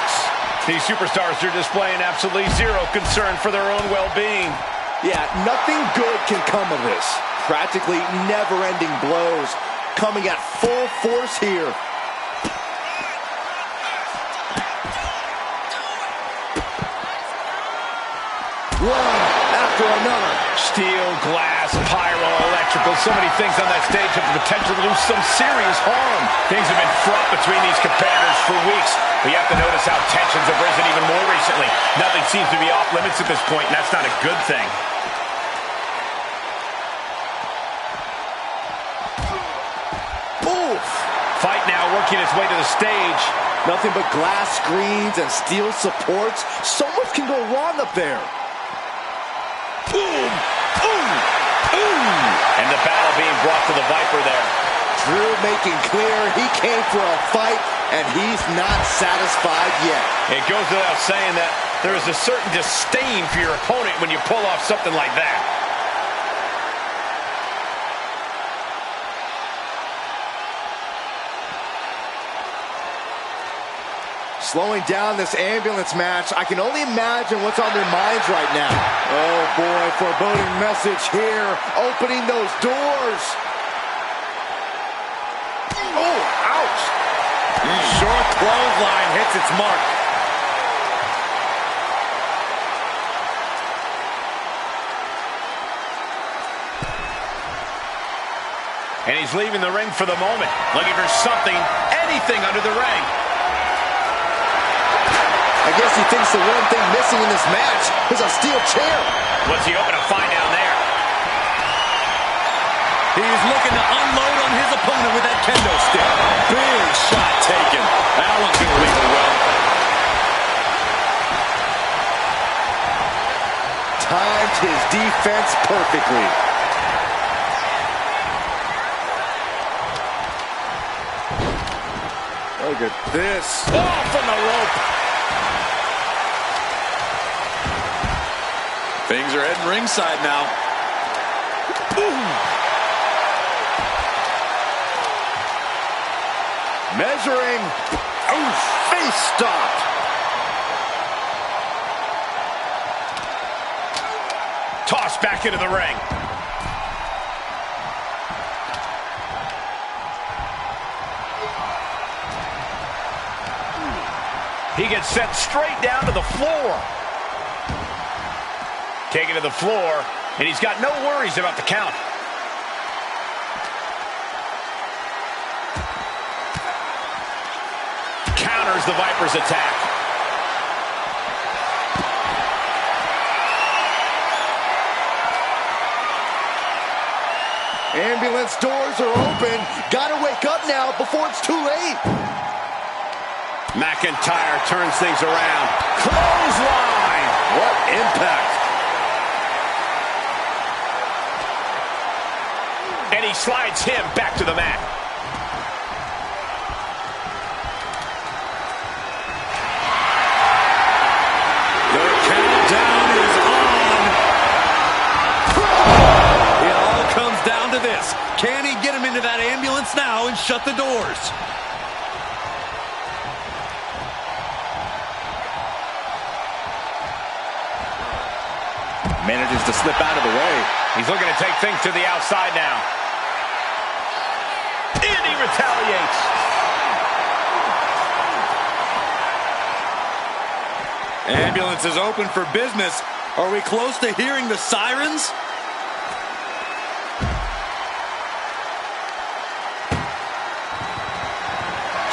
These superstars are displaying absolutely zero concern for their own well-being. Yeah, nothing good can come of this. Practically never-ending blows coming at full force here. One after another. Steel, glass, pyro, electrical, so many things on that stage have the potential to do some serious harm. Things have been fraught between these competitors for weeks, but you have to notice how tensions have risen even more recently. Nothing seems to be off limits at this point, and that's not a good thing. Oof. Fight now working its way to the stage. Nothing but glass screens and steel supports. So much can go wrong up there. Boom! Boom! Boom! And the battle being brought to the Viper there. Drew making clear he came for a fight, and he's not satisfied yet. It goes without saying that there is a certain disdain for your opponent when you pull off something like that. Slowing down this ambulance match, I can only imagine what's on their minds right now. Oh boy, foreboding message here, opening those doors. Oh, ouch. Short clothesline hits its mark. And he's leaving the ring for the moment, looking for something, anything under the ring. I guess he thinks the one thing missing in this match is a steel chair. What's he hoping to find down there? He's looking to unload on his opponent with that kendo stick. Big shot taken. That one's going to leave her well. Timed his defense perfectly. Look at this. Oh, from the rope. Things are heading ringside now. Boom. Measuring. Oh, face stop. Tossed back into the ring. He gets sent straight down to the floor. Taken to the floor, and he's got no worries about the count. Counters the Viper's attack. Ambulance doors are open. Gotta wake up now before it's too late. McIntyre turns things around. Clothesline! What impact. And he slides him back to the mat. The countdown is on. It all comes down to this. Can he get him into that ambulance now and shut the doors? Manages to slip out of the way. He's looking to take things to the outside now. And he retaliates. Ambulance is open for business. Are we close to hearing the sirens?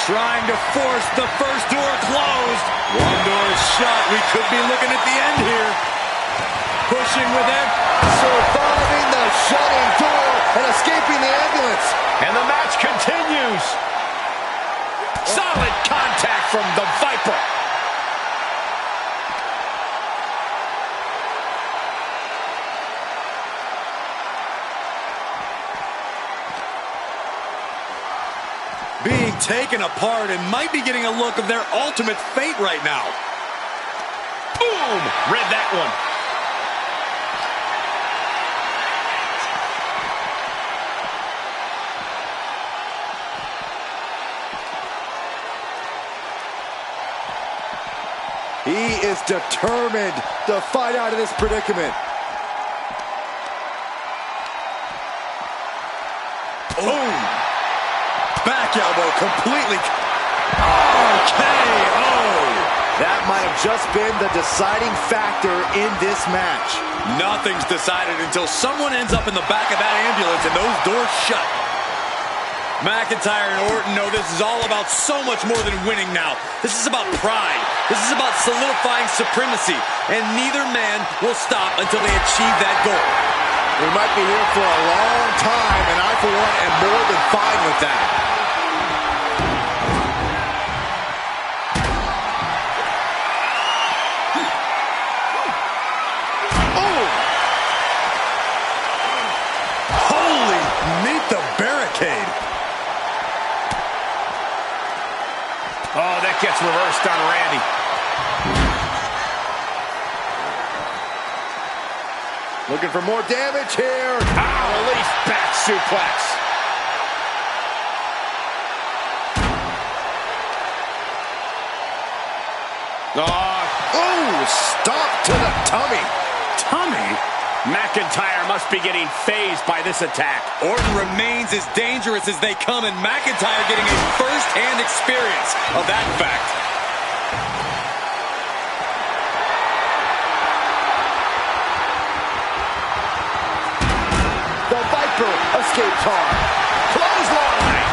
Trying to force the first door closed. One door is shut. We could be looking at the end here. Pushing with it. Surviving the shutting door and escaping the ambulance. And the match continues. Solid contact from the Viper. Being taken apart and might be getting a look of their ultimate fate right now. Boom! Read that one. He is determined to fight out of this predicament. Boom! Back elbow completely. KO! That might have just been the deciding factor in this match. Nothing's decided until someone ends up in the back of that ambulance and those doors shut. McIntyre and Orton know this is all about so much more than winning now. This is about pride. This is about solidifying supremacy. And neither man will stop until they achieve that goal. We might be here for a long time, and I, for one, am more than fine with that. Oh! Holy, meet the barricade. Oh, that gets reversed on Randy. Looking for more damage here. Release back suplex. Oh, stop to the tummy. Tummy? McIntyre must be getting phased by this attack. Orton remains as dangerous as they come, and McIntyre getting a first-hand experience of that fact. The Viper escapes hard. Clothesline.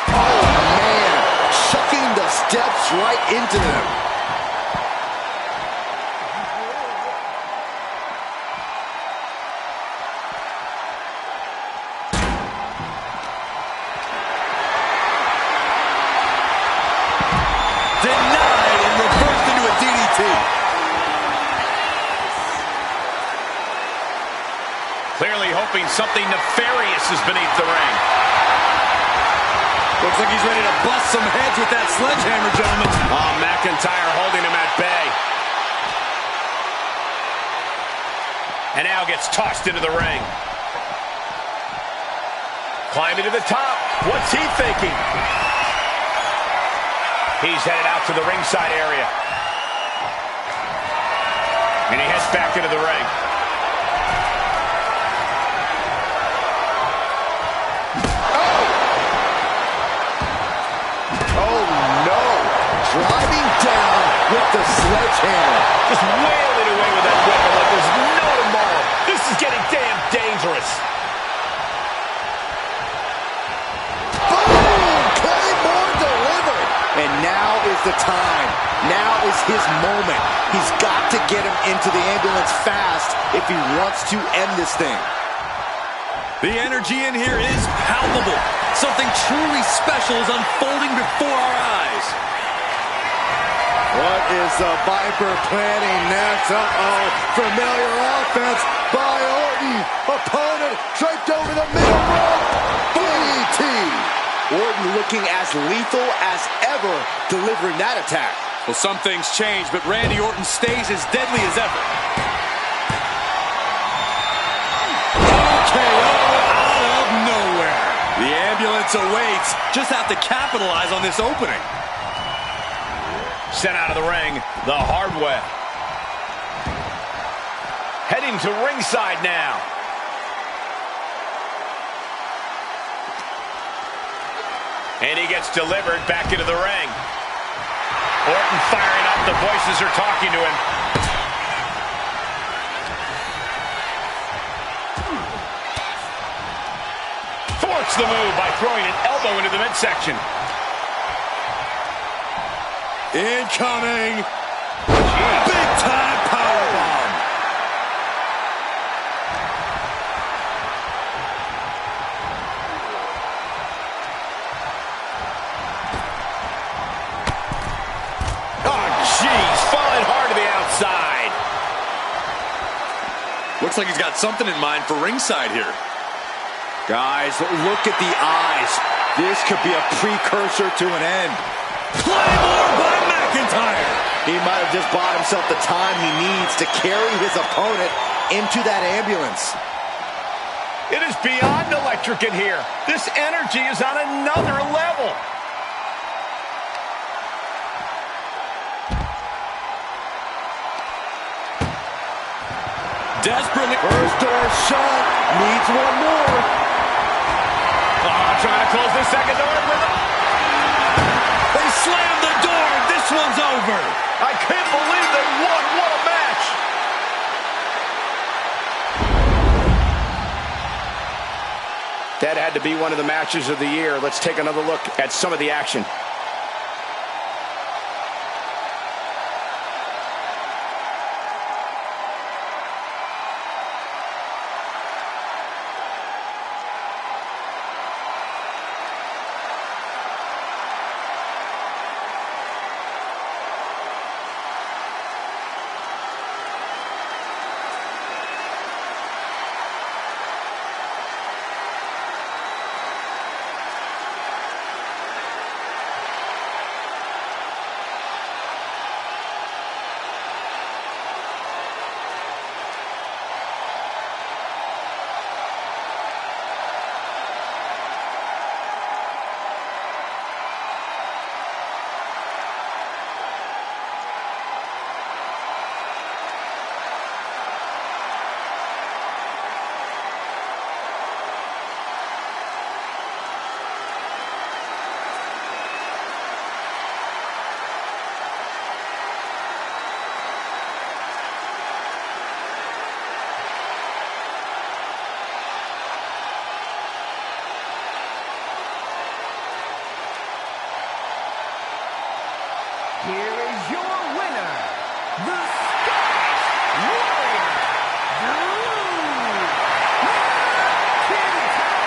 Oh, man. Shucking the steps right into them. Denied and reversed into a DDT. Clearly hoping something nefarious is beneath the ring. Looks like he's ready to bust some heads with that sledgehammer, gentlemen. Oh, McIntyre holding him at bay. And now gets tossed into the ring. Climbing to the top. What's he thinking? He's headed out to the ringside area. And he heads back into the ring. Oh, no. Driving down with the sledgehammer. Just wailing away with that weapon like there's no tomorrow. This is getting damn dangerous. Boom! Claymore delivered. And now is the time. Now is his moment. He's got to get him into the ambulance fast if he wants to end this thing. The energy in here is palpable. Something truly special is unfolding before our eyes. What is the Viper planning next? Uh-oh. Familiar offense by Orton. Opponent draped over the middle rope. DDT. Orton looking as lethal as ever delivering that attack. Well, some things change, but Randy Orton stays as deadly as ever. KO out of nowhere. The ambulance awaits. Just have to capitalize on this opening. Sent out of the ring the hard way. Heading to ringside now. And he gets delivered back into the ring. Orton firing up. The voices are talking to him. Thwarts the move by throwing an elbow into the midsection. Incoming. Big time powerbomb. Oh, jeez. Falling hard to the outside. Looks like he's got something in mind for ringside here. Guys, look at the eyes. This could be a precursor to an end. Claymore by McIntyre. He might have just bought himself the time he needs to carry his opponent into that ambulance. It is beyond electric in here. This energy is on another level. Desperately. First door shut. Needs one more. Trying to close the second door with a... They slammed the door. This one's over. I can't believe they won. What a match. That had to be one of the matches of the year. Let's take another look at some of the action. Here is your winner, the Scottish Warrior, Drew McIntyre.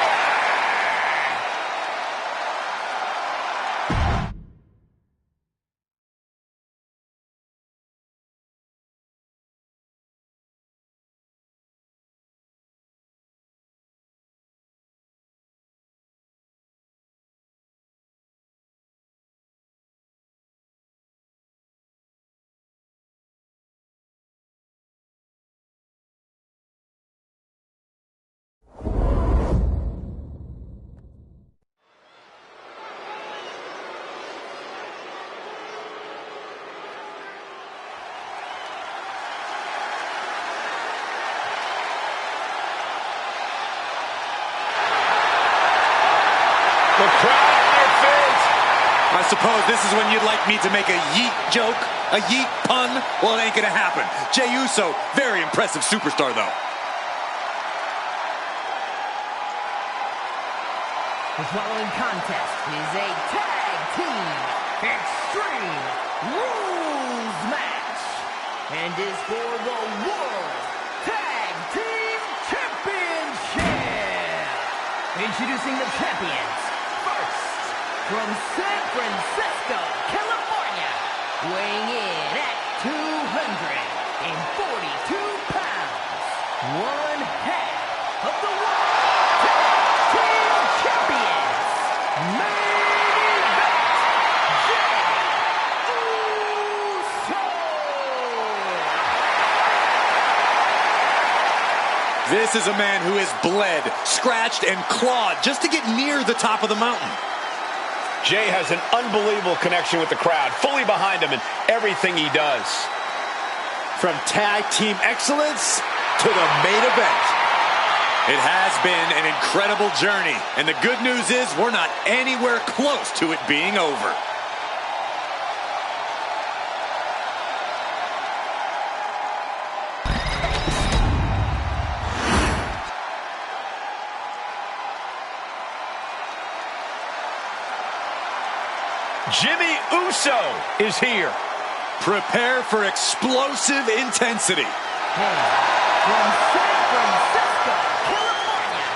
The crowd on their feet. I suppose this is when you'd like me to make a yeet joke, a yeet pun. Well, it ain't gonna happen. Jey Uso, very impressive superstar, though. The following contest is a tag team extreme rules match and is for the World Tag Team Championship. Introducing the champions. First, from San Francisco, California, weighing in at 242 pounds, one half of the World Tag Team Champions, main event, Jey Uso. This is a man who has bled, scratched, and clawed just to get near the top of the mountain. Jey has an unbelievable connection with the crowd, fully behind him in everything he does. From tag team excellence to the main event. It has been an incredible journey, and the good news is we're not anywhere close to it being over. Jimmy Uso is here. Prepare for explosive intensity. From San Francisco, California,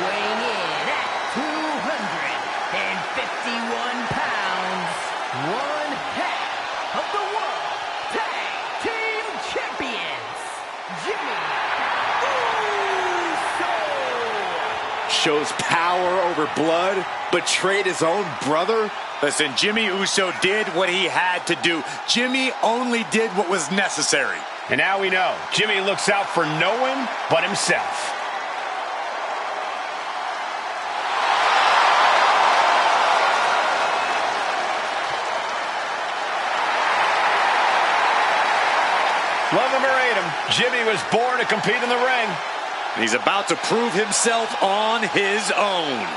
weighing in at 251 pounds, one half of the World Tag Team Champions, Jimmy Uso. Shows power over blood, betrayed his own brother. Listen, Jimmy Uso did what he had to do. Jimmy only did what was necessary. And now we know Jimmy looks out for no one but himself. Jimmy was born to compete in the ring. He's about to prove himself on his own.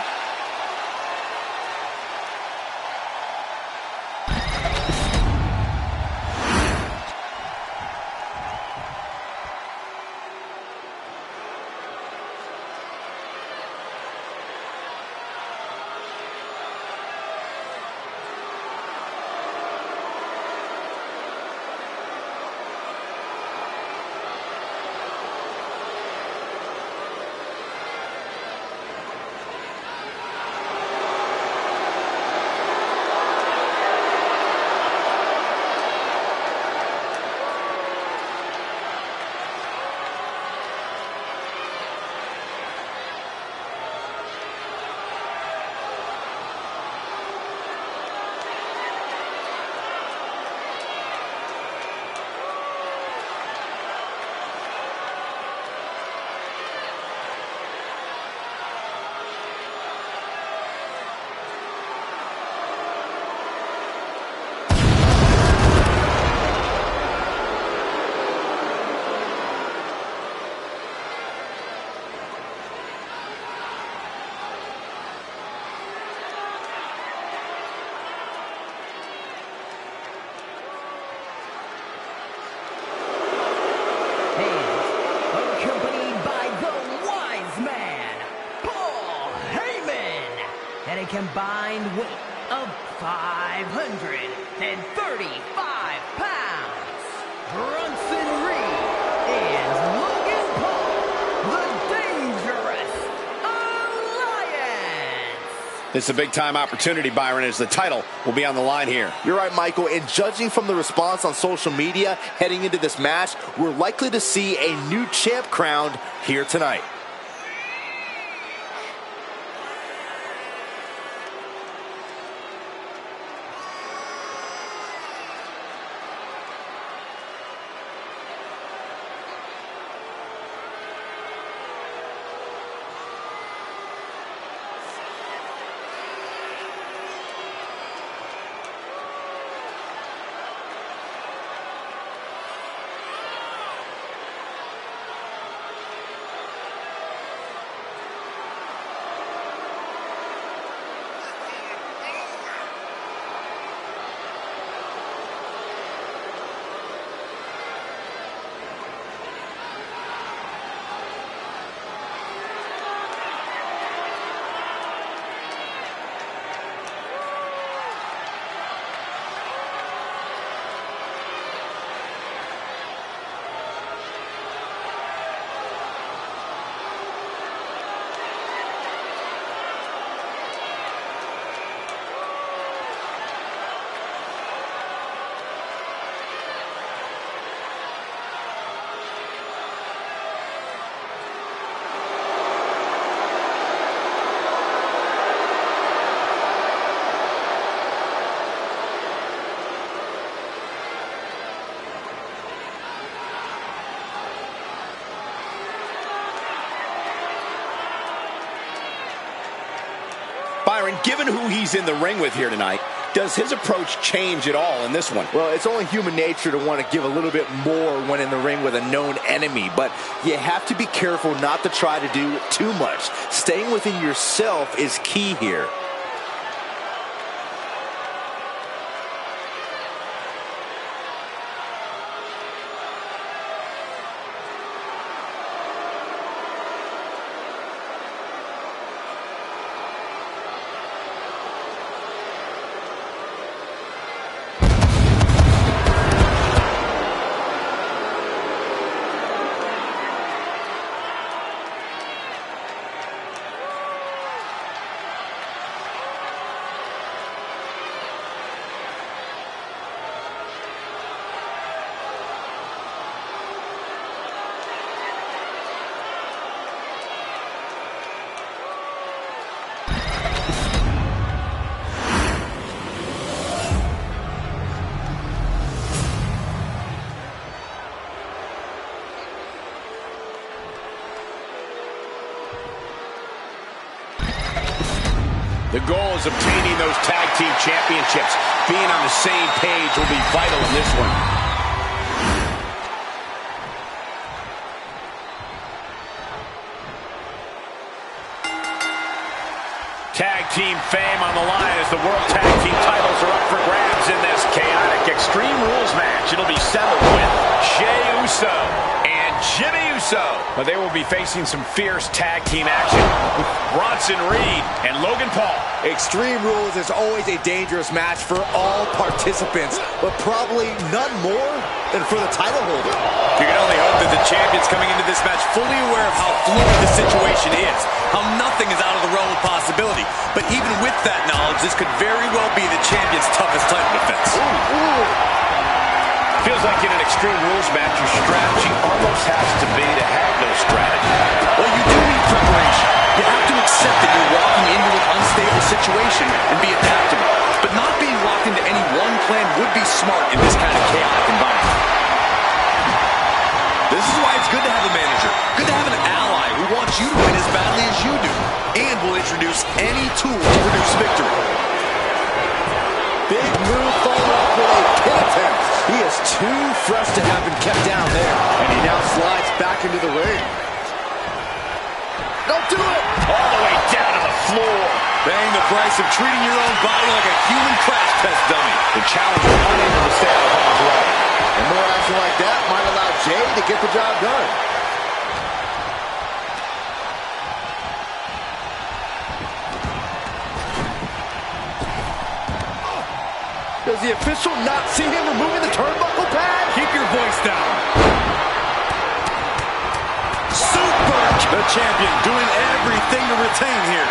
Accompanied by the wise man, Paul Heyman, at a combined weight of 535 pounds, Bronson Reed and Logan Paul, the Dangerous Alliance. This is a big-time opportunity, Byron, as the title will be on the line here. You're right, Michael, and judging from the response on social media heading into this match, we're likely to see a new champ crowned here tonight. Byron, given who he's in the ring with here tonight, does his approach change at all in this one? Well, it's only human nature to want to give a little bit more when in the ring with a known enemy, but you have to be careful not to try to do too much. Staying within yourself is key here. The goal is obtaining those tag team championships. Being on the same page will be vital in this one. Tag team fame on the line as the World Tag Team titles are up for grabs in this chaotic Extreme Rules match. It'll be settled with Jey Uso and Jimmy Uso. But they will be facing some fierce tag team action with Bronson Reed and Logan Paul. Extreme Rules is always a dangerous match for all participants, but probably none more than for the title holder. You can only hope that the champion's coming into this match fully aware of how fluid the situation is, how nothing is out of the realm of possibility. But even with that knowledge, this could very well be the champion's toughest title defense. Feels like in an Extreme Rules match, your strategy almost has to be to have no strategy. Well, you do need preparation. You have to accept that you're walking into an unstable situation and be adaptable. But not being locked into any one plan would be smart in this kind of chaotic environment. This is why it's good to have a manager, good to have an ally who wants you to win as badly as you do, and will introduce any tool to produce victory. Big move followed up with a pin attempt. He is too fresh to have been kept down there, and he now slides back into the ring. Don't do it! All the way down to the floor. Paying the price of treating your own body like a human crash test dummy. The challenger unable to stay out of harm's way. And more action like that might allow Jey to get the job done. Does the official not see him removing the turnbuckle pad? Keep your voice down. Super! The champion doing everything to retain here.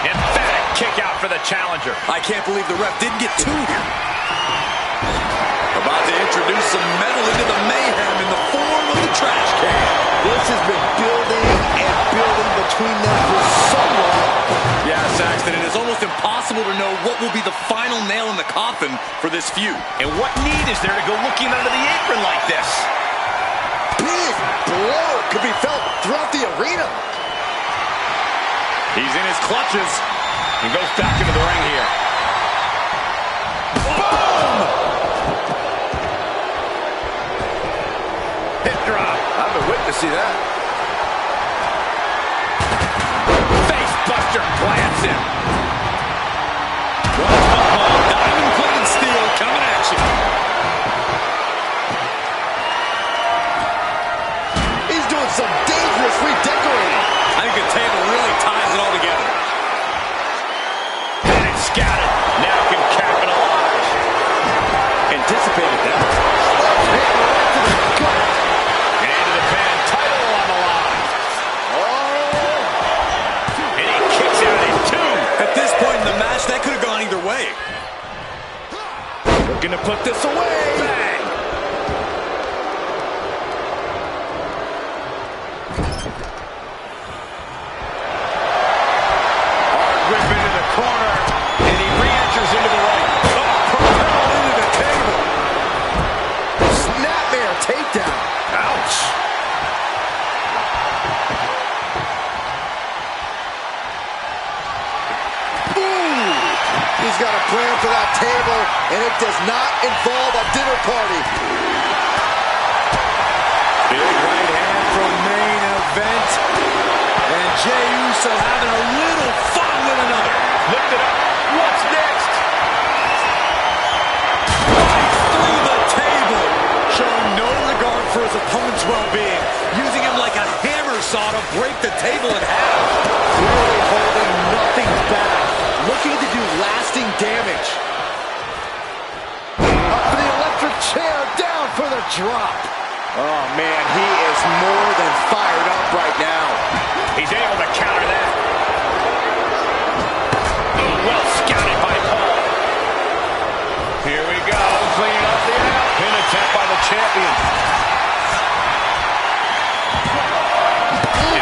Emphatic kick out for the challenger. I can't believe the ref didn't get two here. About to introduce some metal into the mayhem in the form of the trash can. This has been building and building between them for so long. Yeah, Saxton, it is almost impossible to know what will be the final nail in the coffin for this feud. And what need is there to go looking under the apron like this? Big blow could be felt throughout the arena. He's in his clutches. He goes back into the ring here. Boom! Hip drop. I've been witnessing that. Face buster plants him. Diamond-plated steel coming at you. He's doing some dangerous redecorating. I think the table really ties it all together. And it's scattered. Now can capitalize. Anticipated that. Sledgehammer right to the gut. And into the pin. Title on the line. Oh! And he kicks out in two. At this point in the match, that could have gone either way. Looking to put this away. Bang. Hard whip into the corner. And he re-enters into the ring. Propelled into the table. Snapmare takedown. Ouch. Ooh. He's got a plan for that table, and it does not involve a dinner party. Big right hand from main event. And Jey Uso having a little fun with another. Lift it up. What's next? Right through the table. Showing no regard for his opponent's well-being. Using him like a hammer saw to break the table in half. Really holding nothing back. Looking to do lasting damage. Up for the electric chair. Down for the drop. Oh, man, he is more than fired up right now. He's able to counter that. Oh, well scouted by Paul. Here we go. Cleaning up the out. Pin attempt by the champion.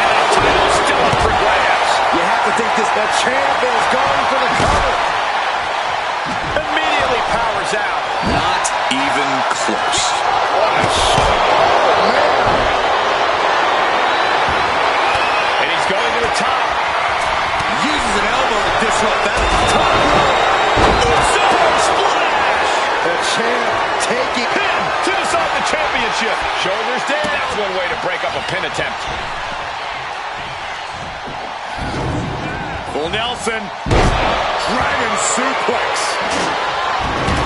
And the title still up for grabs. You have to think the champ is going for the cover. Immediately powers out. Not even close. What a shot. Oh, man. And he's going to the top. Uses an elbow to disrupt that. Super splash. The champ taking Pin to decide the championship. Shoulders down. That's one way to break up a pin attempt. Full Nelson. Dragon suplex.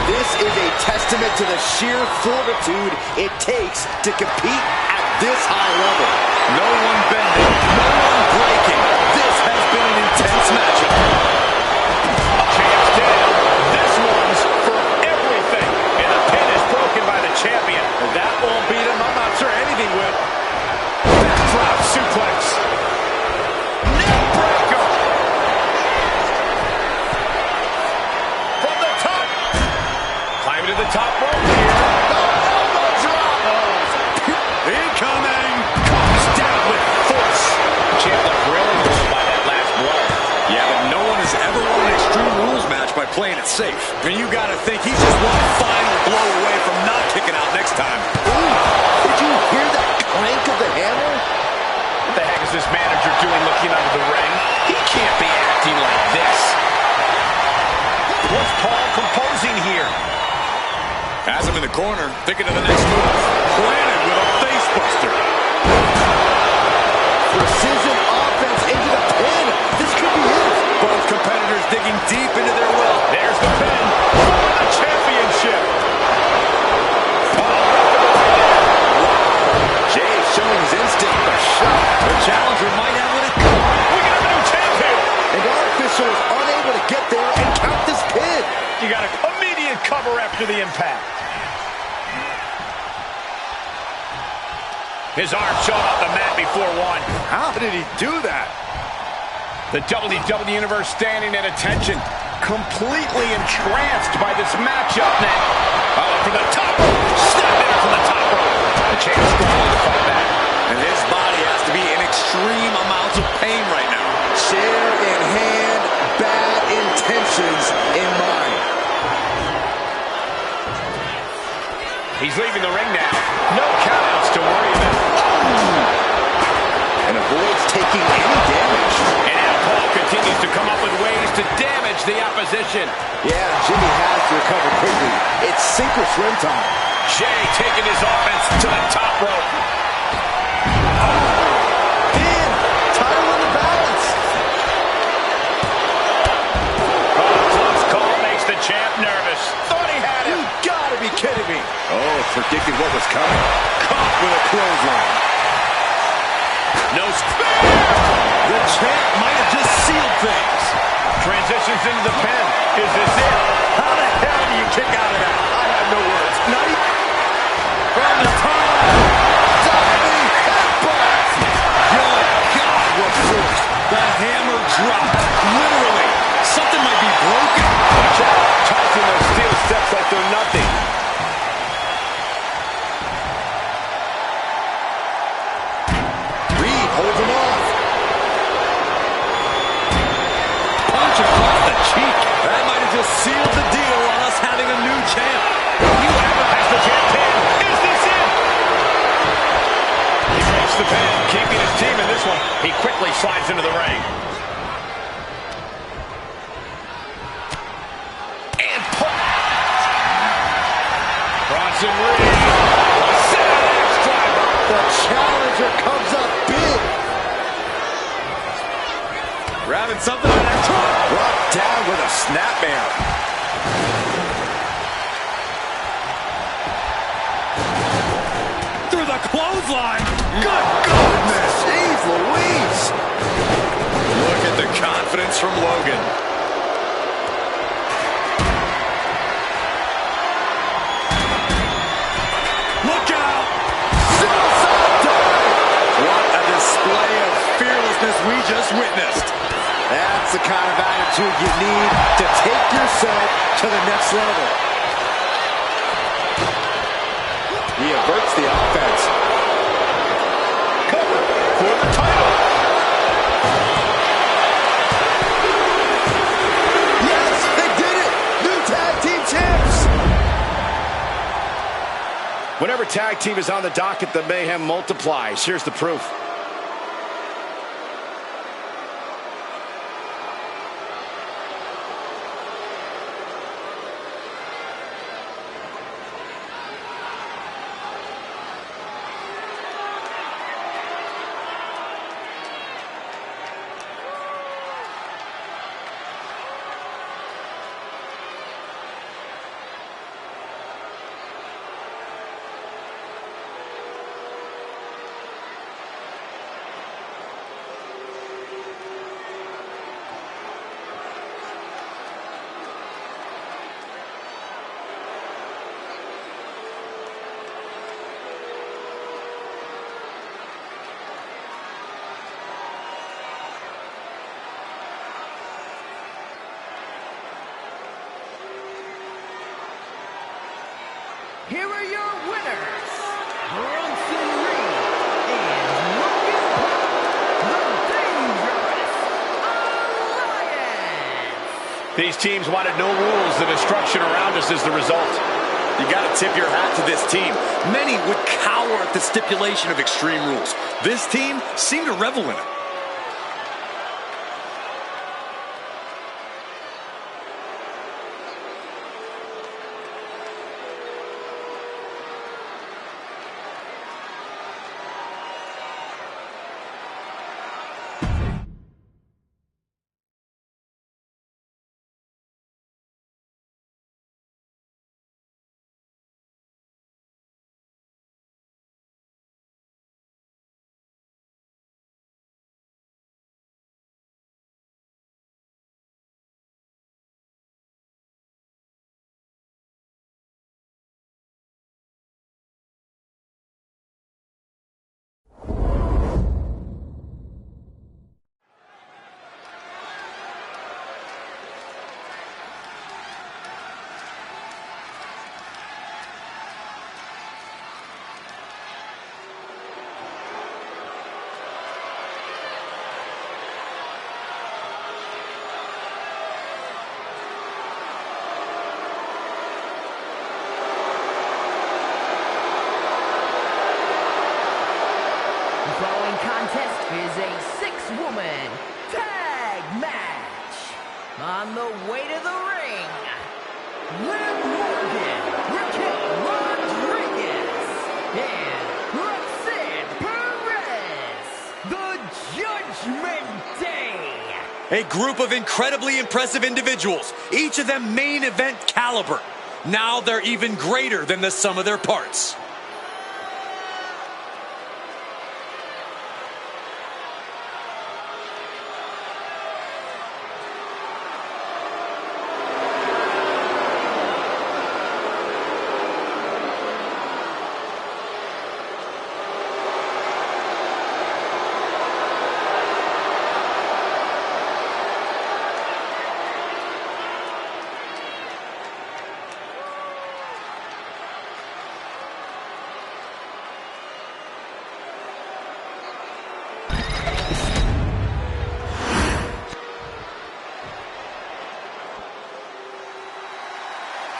This is a testament to the sheer fortitude it takes to compete at this high level. No one bending, no one breaking. This has been an intense matchup. Champ's down. This one's for everything. And the pin is broken by the champion. If that won't beat him, I'm not sure anything will. Backdrop suplex. Neck breaker. From the top. Climbing to the top rope here. Elbow drop. Incoming. Comes down with force. Champ looked really good by that last blow. Yeah, but no one has ever won an Extreme Rules match by playing it safe. And you got to think he's just one final blow away from not kicking out next time. Ooh, did you hear that clank of the hammer? What the heck is this manager doing looking under the ring? He can't be acting like this. What's Paul composing here? Has him in the corner, thinking of the next move. Planted with a face buster. Precision offense into the pin. This could be it. Both competitors digging deep into their well. There's the pin for the championship. Jay showing his instinct for a shot. The challenger might have what it comes. We got a new champ here. And our officials unable to get there and count this pin. You got an immediate cover after the impact. His arm showed off the mat before one. How did he do that? The WWE Universe standing at attention, completely entranced by this matchup now. Oh, from the top rope. Snap there from the top rope. The champ struggling to fight back. And his body has to be in extreme amounts of pain right now. Chair in hand, bad intentions in mind. He's leaving the ring now. No countouts to worry about. And avoids taking any damage. And now Paul continues to come up with ways to damage the opposition. Yeah, Jimmy has to recover quickly. It's sink or swim time. Jay taking his offense to the top rope. Pin! Title in the balance. Oh, close call makes the champ nervous. Thought he had him. You gotta be kidding me. Oh, predicted what was coming. Caught with a clothesline. No spear. The champ might have just sealed things. Transitions into the pin. Is this it? How the hell do you kick out of that? I have no words. Not even from the top. Diving headbutt. Good God, what force. The hammer dropped. Literally. Something might be broken. Watch out. Tossing those steel steps like they're nothing. Reed holds him off. Punch across the cheek. That might have just sealed the deal on us having a new champ. You have it. Has the champ pin. Is this it? He breaks the pin, keeping his team in this one. He quickly slides into the ring. And Bronson Reed. The challenger comes up big. Grabbing something on that top. Brought down with a snapmare. Through the clothesline. Good goodness. Jeez Louise. Look at the confidence from Logan. Look out. Suicide dive. What a display of fearlessness we just witnessed. That's the kind of attitude you need to take yourself to the next level. He averts the offense. Cover for the title. Yes, they did it. New tag team champs. Whenever tag team is on the docket, the mayhem multiplies. Here's the proof. here are your winners, Bronson Reed and Logan Paul, the Dangerous Alliance. These teams wanted no rules. The destruction around us is the result. You got to tip your hat to this team. Many would cower at the stipulation of Extreme Rules. This team seemed to revel in it. The following contest is a six-woman tag match. On the way to the ring, Liv Morgan, Raquel Rodriguez, and Roxanne Perez, the Judgment Day. A group of incredibly impressive individuals, each of them main event caliber. Now they're even greater than the sum of their parts.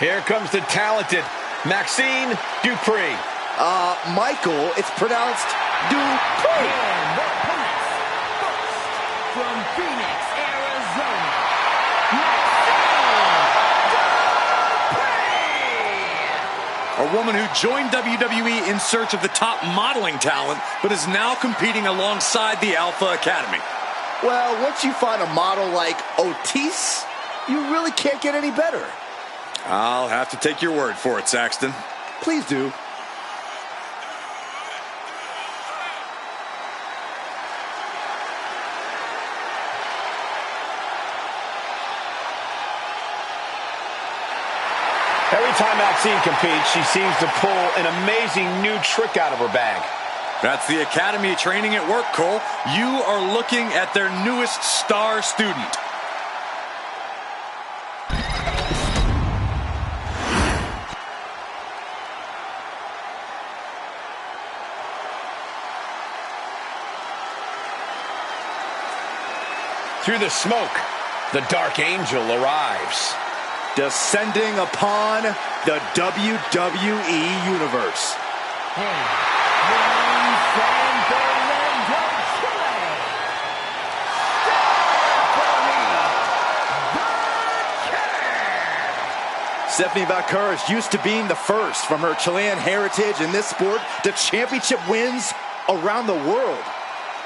Here comes the talented Maxine Dupree. Michael, it's pronounced Dupree. And the opponents, first, from Phoenix, Arizona, Maxine Dupree. A woman who joined WWE in search of the top modeling talent, but is now competing alongside the Alpha Academy. Well, once you find a model like Otis, you really can't get any better. I'll have to take your word for it, Saxton. Please do. Every time Maxine competes, she seems to pull an amazing new trick out of her bag. That's the Academy training at work, Cole. You are looking at their newest star student. Through the smoke, the Dark Angel arrives. Descending upon the WWE Universe. Stephanie Valcour is used to being the first from her Chilean heritage in this sport to championship wins around the world.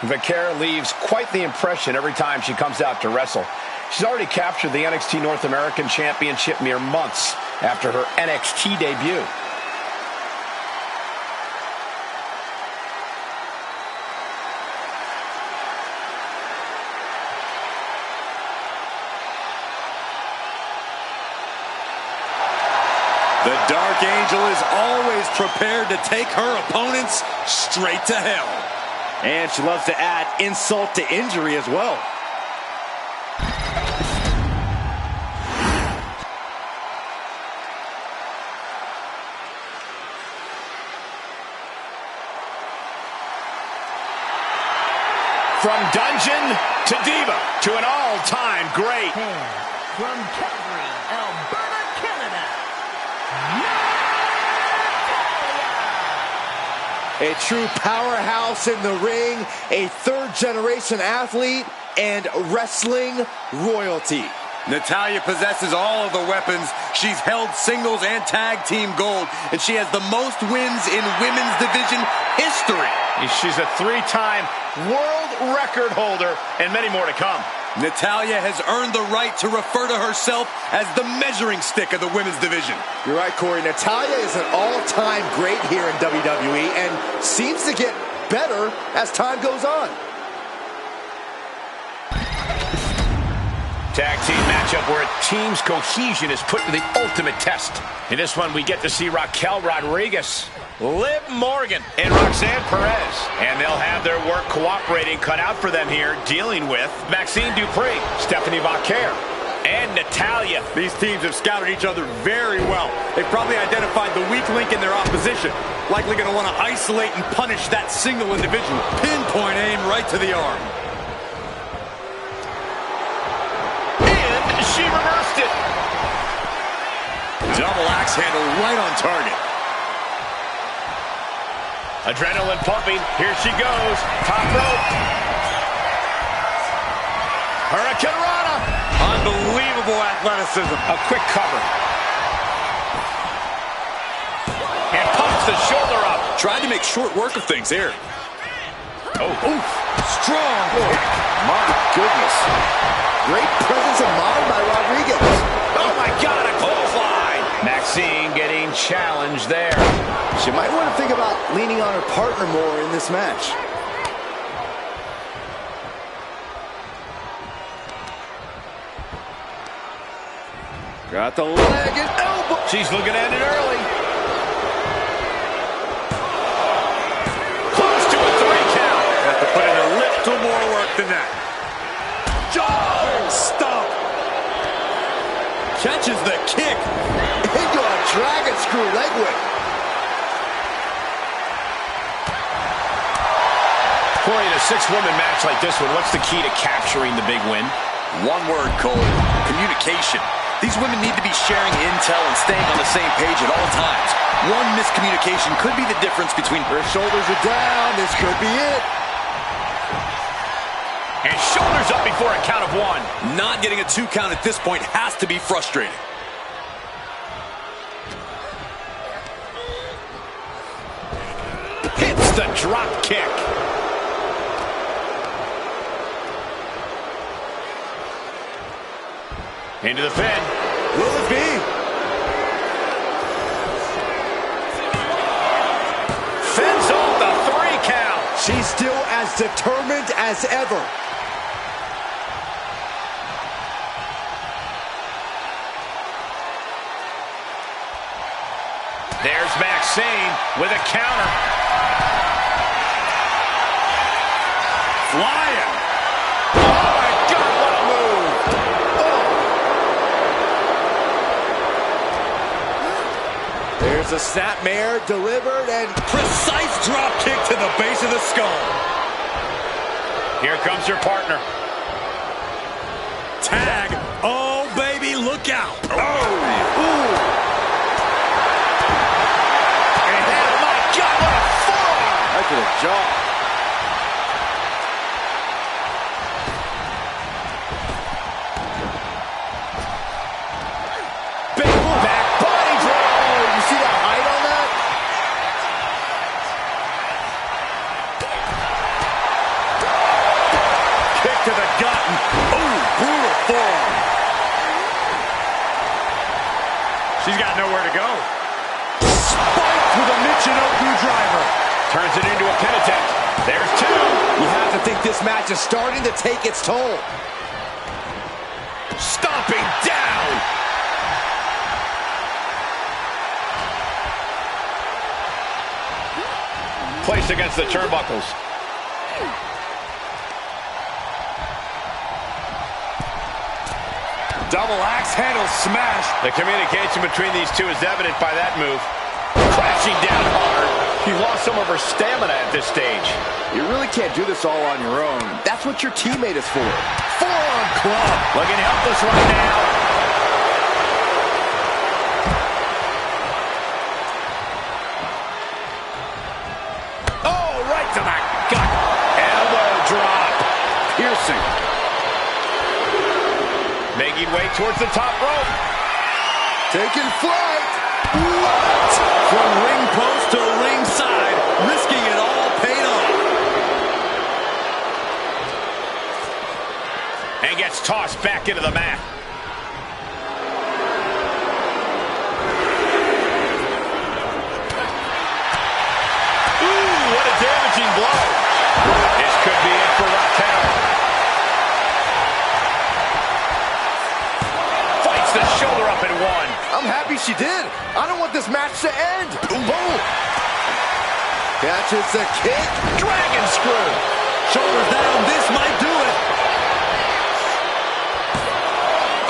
Vaquer leaves quite the impression every time she comes out to wrestle. She's already captured the NXT North American Championship mere months after her NXT debut. The Dark Angel is always prepared to take her opponents straight to hell. And she loves to add insult to injury as well. From dungeon to diva to an all-time great. And from Calgary, Alberta, Canada, A true powerhouse in the ring, a third-generation athlete, and wrestling royalty. Natalya possesses all of the weapons. She's held singles and tag team gold, and she has the most wins in women's division history. She's a three-time world record holder and many more to come. Natalya has earned the right to refer to herself as the measuring stick of the women's division. You're right, Corey. Natalya is an all-time great here in WWE and seems to get better as time goes on. Tag team matchup where a team's cohesion is put to the ultimate test. In this one, we get to see Raquel Rodriguez, Liv Morgan, and Roxanne Perez. And they'll have their work cooperating cut out for them here, dealing with Maxine Dupree, Stephanie Vaquer, and Natalya. These teams have scouted each other very well. They've probably identified the weak link in their opposition. Likely going to want to isolate and punish that single individual. Pinpoint aim right to the arm. She reversed it. Double axe handle right on target. Adrenaline pumping. Here she goes. Top rope. Hurricane Rana. Unbelievable athleticism. A quick cover. And pumps the shoulder up. Tried to make short work of things here. Oh, oof. Strong. My goodness. Great presence of mind by Rodriguez. Oh, my God, a clothesline. Maxine getting challenged there. She might want to think about leaning on her partner more in this match. Got the leg and elbow. She's looking at it early. Close to a 3 count. Have to put in a little more work than that. Stomp. Catches the kick. Into a dragon screw leg whip. Corey, in a 6-woman match like this one, what's the key to capturing the big win? One word, Cole. Communication. These women need to be sharing intel and staying on the same page at all times. One miscommunication could be the difference between... Her shoulders are down. This could be it. And shoulders up before a count of 1. Not getting a 2 count at this point has to be frustrating. Hits the drop kick. Into the pin. Will it be? Fends off the 3 count. She's still as determined as ever. There's Maxine with a counter. Flying. Oh, my God, what a move. Oh. There's a snapmare delivered and Precise drop kick to the base of the skull. Here comes her partner. Tag. Oh, baby, look out. Oh. ooh. Right to the jaw. Big back body drop. Oh, you see the height on that? Kick to the gut. Oh, brutal forearm. She's got nowhere to go. Spiked with a Michinoku driver. Turns it into a pin attempt. There's 2. You have to think this match is starting to take its toll. Stomping down. Placed against the turnbuckles. Double axe handle smash. The communication between these two is evident by that move. Crashing down hard. She's lost some of her stamina at this stage. You really can't do this all on your own. That's what your teammate is for. Forearm club. Looking helpless right now. Oh, right to the gut. Elbow drop. Piercing. Making way towards the top rope. Taking flight. What? From ring post to ringside, risking it all paid off. And gets tossed back into the mat. Ooh, what a damaging blow. This could be it for Raquel. Fights the shoulder up and one. I'm happy she did. I don't want this match to end. Boom. Catches the kick. Dragon screw. Shoulders down, this might do it.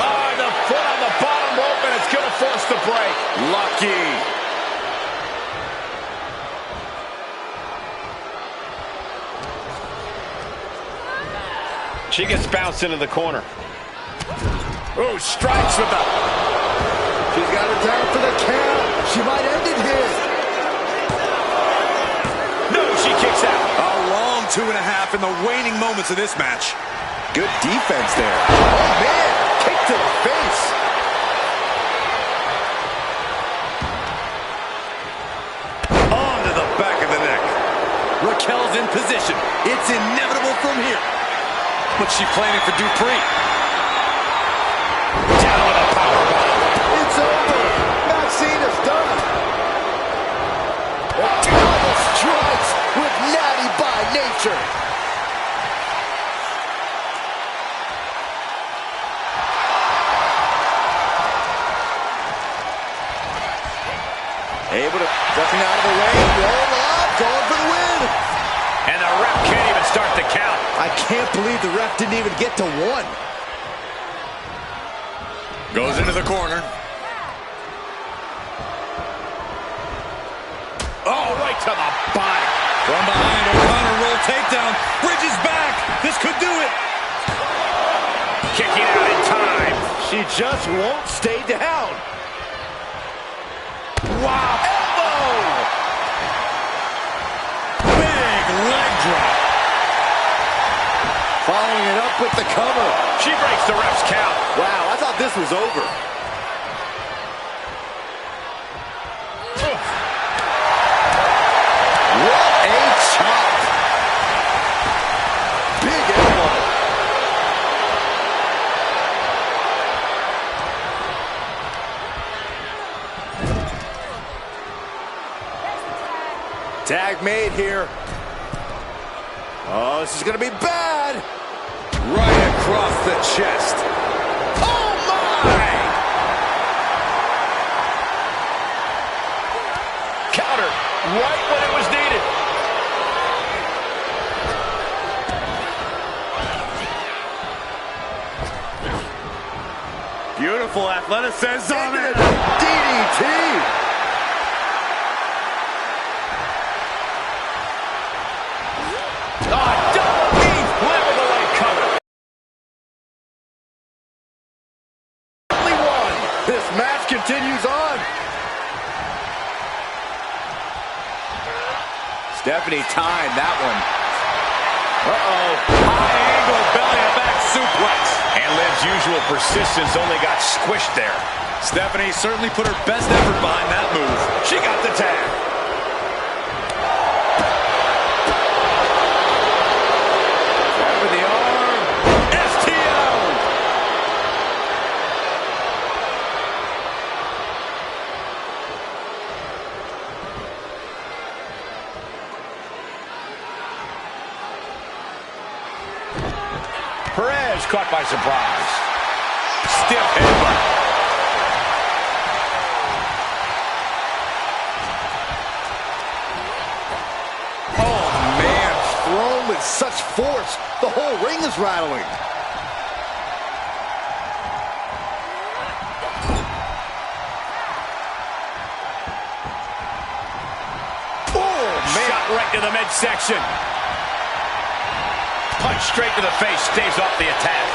Oh, the foot on the bottom rope, and it's going to force the break. Lucky. She gets bounced into the corner. Oh, strikes with the... She's got her down for the count. She might end it here. No, she kicks out. A long 2.5 in the waning moments of this match. Good defense there. Oh, man. Kick to the face. Onto the back of the neck. Raquel's in position. It's inevitable from here. But she's planning for Dupree. Down with a powerbomb. It's over. Maxine is done. A double strikes with Natty by nature. Able to ducking out of the way, roll up, going for the win. And the ref can't even start the count. I can't believe the ref didn't even get to one. Goes into the corner. Oh, right to the body. From behind, O'Connor roll takedown. Bridges back. This could do it. Kicking out in time. She just won't stay down. Wow. Elbow. Big leg drop. Following it up with the cover. She breaks the ref's count. Wow, I thought this was over. What a chop. Big elbow. Tag made here. Oh, this is going to be bad. Right across the chest. Oh, my. Counter right when it was needed. Beautiful athleticism. Into the DDT. Double knee, level the leg cover. Only one. This match continues on. Stephanie timed that one. Uh-oh. High angle belly to back suplex. And Liv's usual persistence only got squished there. Stephanie certainly put her best effort behind that move. She got the tag. With the arm. STO. Perez caught by surprise. Stiff headbutt. Oh, man. Thrown with such force. The whole ring is rattling. Oh! shot right to the midsection. Punch straight to the face, stays off the attack.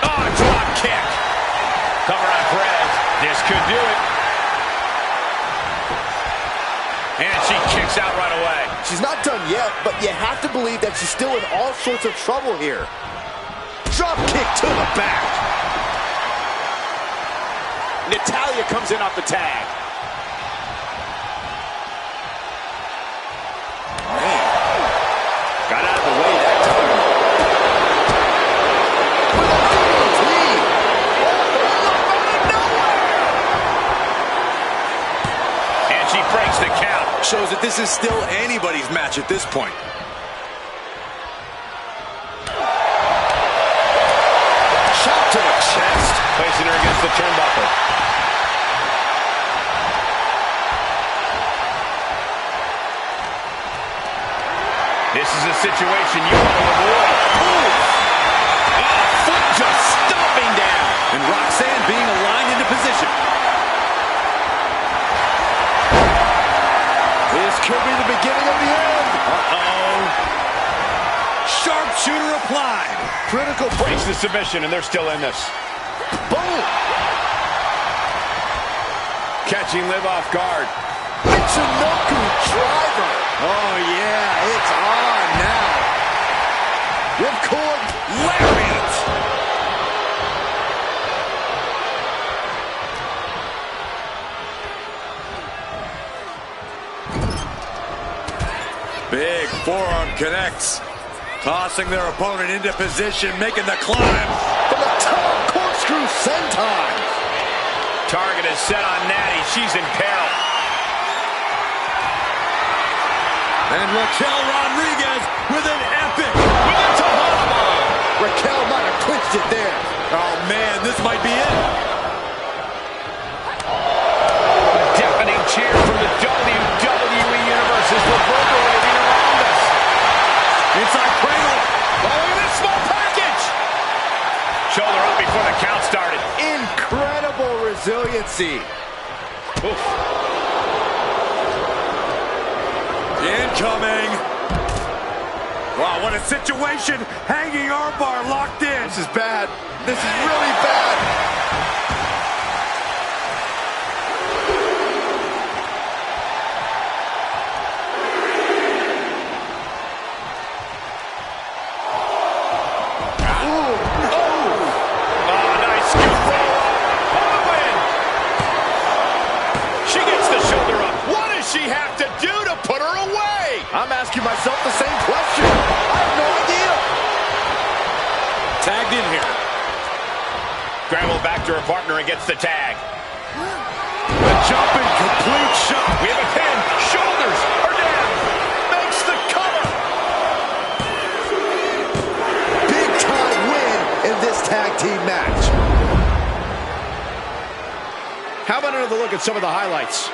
Oh, drop kick. Cover on Perez. This could do it. And she kicks out right away. She's not done yet, but you have to believe that she's still in all sorts of trouble here. Drop kick to the back. Natalya comes in off the tag. Man. Got out of the way that time. And she breaks the count. Shows that this is still anybody's match at this point. Shot to the chest. Placing her against the turnbuckle. This is a situation you want to avoid. Oh, foot just stomping down. And Roxanne being aligned into position. This could be the beginning of the end. Uh-oh. Sharpshooter applied. Critical Breaks the submission, and they're still in this. boom. Catching Liv off guard. Michinoku driver. Oh, yeah, it's on now. Ripcord lariat. Big forearm connects. Tossing their opponent into position, making the climb. From the top, corkscrew senton. Target is set on Natty. She's in peril. And Raquel Rodriguez with an epic. Raquel might have clinched it there. Oh, man, this might be it. Deafening cheer from the WWE Universe is reverberating around us. Inside cradle. Oh, look at this small package. Shoulder up before the count started. Incredible resiliency. Oof. Incoming. Wow, what a situation. Hanging armbar locked in. This is bad. This is really bad. I'm asking myself the same question. I have no idea. Tagged in here. Scramble back to her partner and gets the tag. The jumping complete shot. We have a pin. Shoulders are down. Makes the cover. Big time win in this tag team match. How about another look at some of the highlights?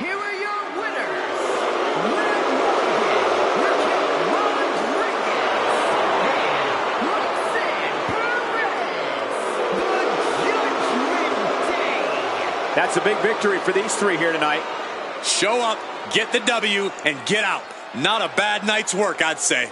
Here are your winners. Liv Morgan, Raquel Rodriguez, and Roxanne Perez. The Judgment Day. That's a big victory for these three here tonight. Show up, get the W, and get out. Not a bad night's work, I'd say.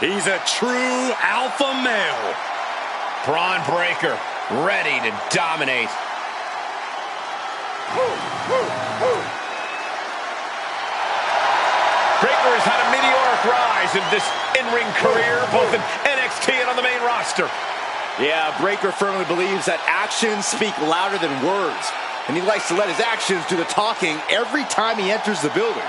He's a true alpha male. Braun Breaker, ready to dominate. Breaker has had a meteoric rise in this in-ring career, both in NXT and on the main roster. Yeah, Breaker firmly believes that actions speak louder than words, and he likes to let his actions do the talking every time he enters the building.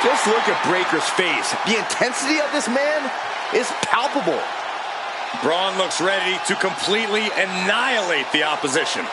Just look at Breaker's face. The intensity of this man is palpable. Braun looks ready to completely annihilate the opposition.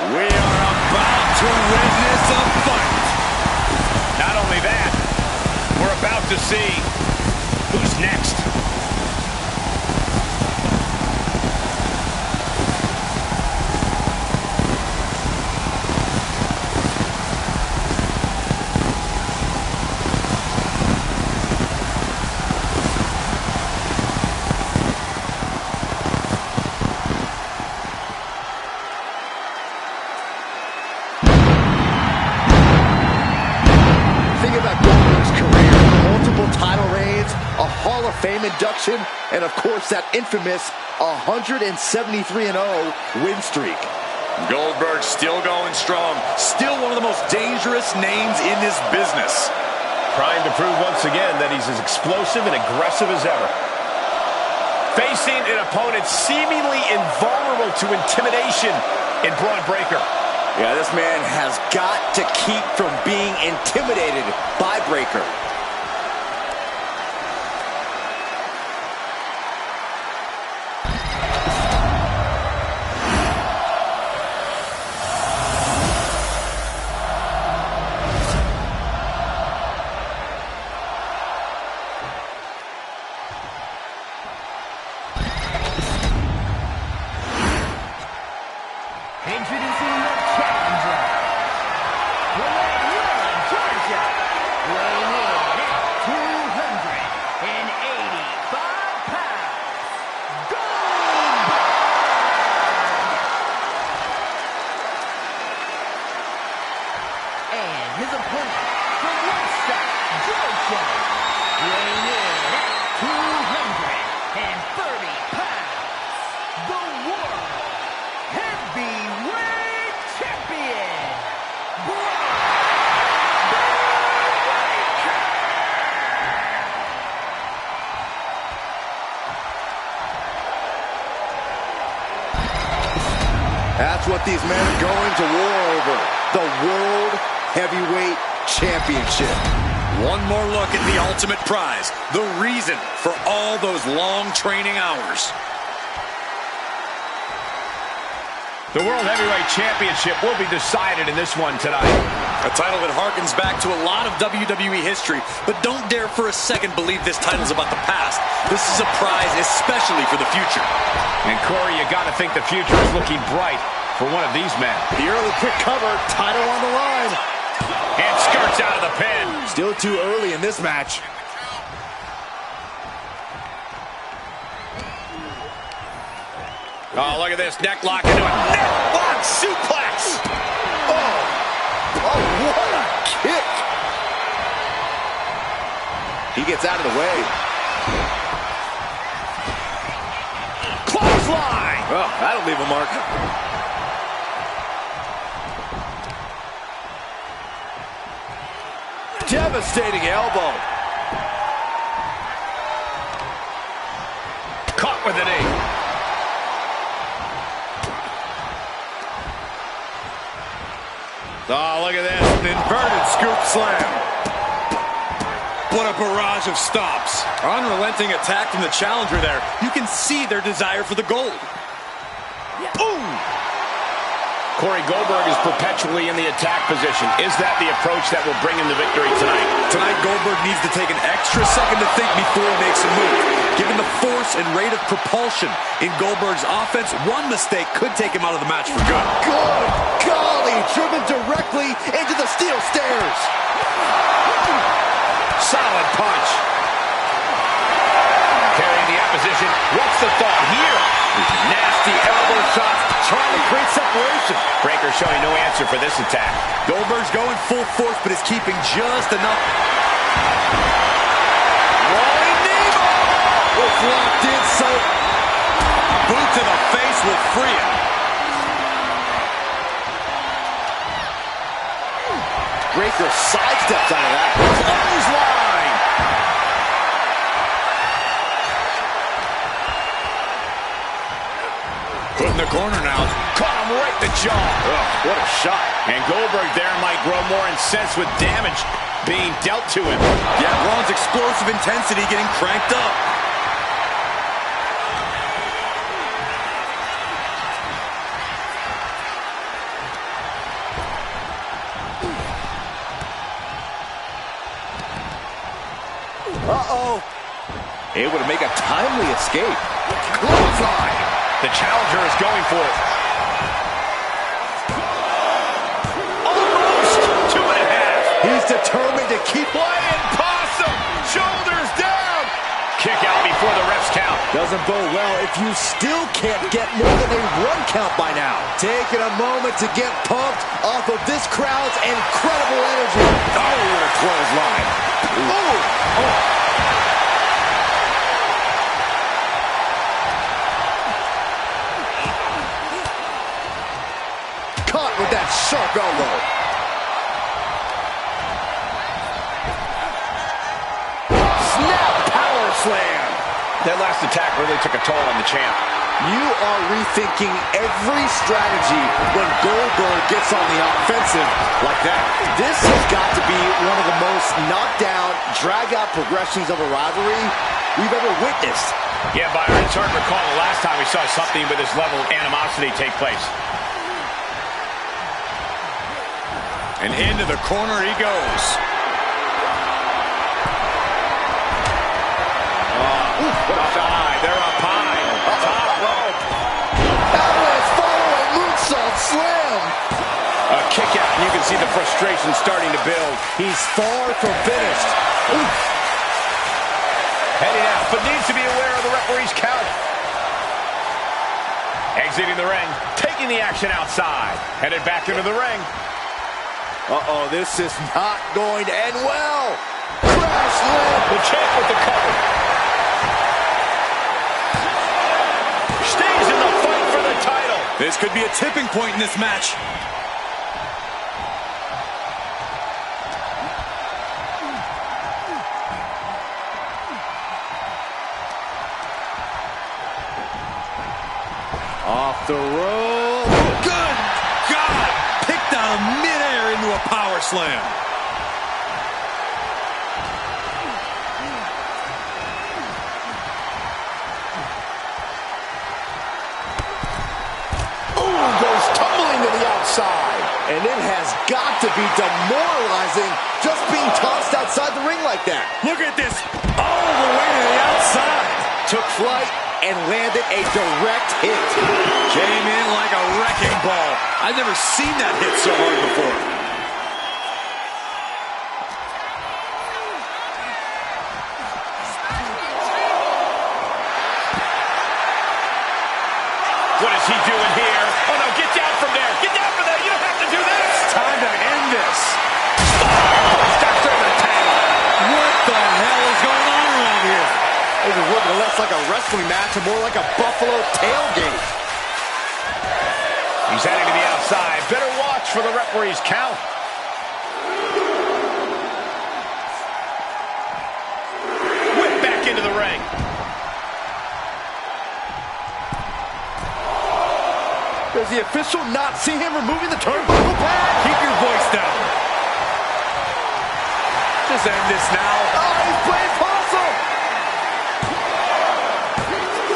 We are about to witness a fight. Not only that, we're about to see who's next. Think about Goldberg's career, multiple title reigns, a Hall of Fame induction, and of course that infamous 173-0 win streak. Goldberg still going strong. Still one of the most dangerous names in this business. Trying to prove once again that he's as explosive and aggressive as ever. Facing an opponent seemingly invulnerable to intimidation in Braun Breaker. Yeah, this man has got to keep from being intimidated by Breaker. Introducing the challenger. From Atlanta, Georgia, weighing in at 285 pounds, Goldberg. And his opponent from Woodstock, Georgia, weighing in at 230 pounds, the world heavyweight champion, Braun Breaker. That's what these men are going to war over. The World Heavyweight Championship. One more look at the ultimate prize. The reason for all those long training hours. The World Heavyweight Championship will be decided in this one tonight. A title that harkens back to a lot of WWE history, but don't dare for a second believe this title's about the past. This is a prize especially for the future. And Corey, you gotta think the future is looking bright for one of these men. The early quick cover, title on the line. And skirts out of the pin. Still too early in this match. Oh, look at this. Neck lock into a neck lock suplex. Oh, what a kick. He gets out of the way. Clothesline. Oh, that'll leave a mark. Devastating elbow. Caught with an knee. Oh, look at this. An inverted scoop slam. What a barrage of stops. Unrelenting attack from the challenger there. You can see their desire for the gold. Ooh! Corey Goldberg is perpetually in the attack position. Is that the approach that will bring him the victory tonight? Tonight, Goldberg needs to take an extra second to think before he makes a move. Given the force and rate of propulsion in Goldberg's offense, one mistake could take him out of the match for good. Good golly, driven directly into the steel stairs. Solid punch. Carrying the opposition. What's the thought here? Nasty elbow shots, trying to create separation. Breaker showing no answer for this attack. Goldberg's going full force, but is keeping just enough. Rolling knee ball. It's locked in, so boot to the face will free him. Breaker sidesteps out of that. Clothesline. Put in the corner now. Caught him right in the jaw. What a shot. And Goldberg there might grow more incensed with damage being dealt to him. Yeah, Braun's explosive intensity getting cranked up. Uh-oh. Able to make a timely escape. Clothesline. The challenger is going for it. Almost 2.5. He's determined to keep Flying possum. Shoulders down. Kick out before the refs count. Doesn't bode well if you still can't get more than a 1 count by now. Taking a moment to get pumped off of this crowd's incredible energy. Oh, what a clothesline. Oh. Caught with that sharp elbow. Snap power slam. That last attack really took a toll on the champ. You are rethinking every strategy when Goldberg gets on the offensive like that. This has got to be one of the most knockdown, drag-out progressions of a rivalry we've ever witnessed. Yeah, Byron, it's hard to recall the last time we saw something with this level of animosity take place. And into the corner he goes. What a shot. They're up high. Top rope. Alvarez following moonsault slam. A kick out, and you can see the frustration starting to build. He's far from finished. Oof. Heading out, but needs to be aware of the referee's count. Exiting the ring, taking the action outside. Headed back into the ring. Uh-oh, this is not going to end well. Crash slam. The champ with the cover. Stays in the fight for the title. This could be a tipping point in this match. Off the rope. Good God! Picked out of midair into a power slam. Ooh, goes tumbling to the outside. And it has got to be demoralizing just being tossed outside the ring like that. Look at this. All the way to the outside. Took flight and landed a direct hit. Came in like a wrecking ball. I've never seen that hit so hard before. What is he doing here? Oh no, get down from there. Get down from there. You don't have to do this. Time to end this. Stuck through the tag. What the hell is going on around here? This is looking less like a wrestling match and more like a Buffalo tailgate. He's heading to the outside. Better watch for the referee's count. Whip back into the ring. Does the official not see him removing the turnbuckle pad? Keep your voice down. Just end this now. Oh, he's playing possum.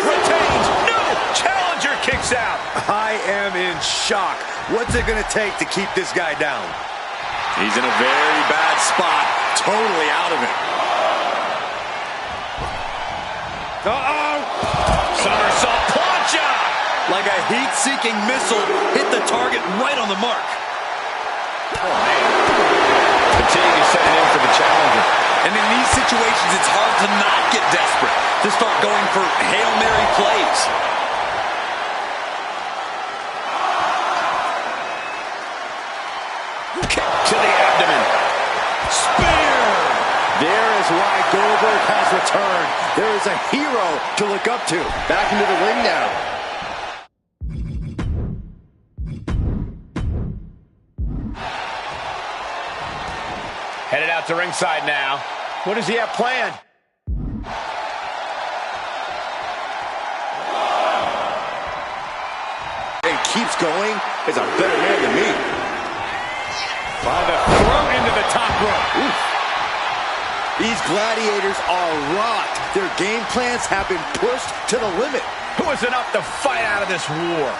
Retains. No! Challenger kicks out. I am in shock. What's it going to take to keep this guy down? He's in a very bad spot. Totally out of it. Uh-oh! Somersault plancha. Like a heat-seeking missile, hit the target right on the mark. Oh, man. Fatigue is setting in for the challenger. And in these situations, it's hard to not get desperate, to start going for Hail Mary plays. Kick to the abdomen. Spear. There is why Goldberg has returned. There is a hero to look up to. Back into the ring now. Headed out to ringside now. What does he have planned? And keeps going. Is a better man than me. By the throw into the top rope. Oof. These gladiators are rocked. Their game plans have been pushed to the limit. Who is enough to fight out of this war?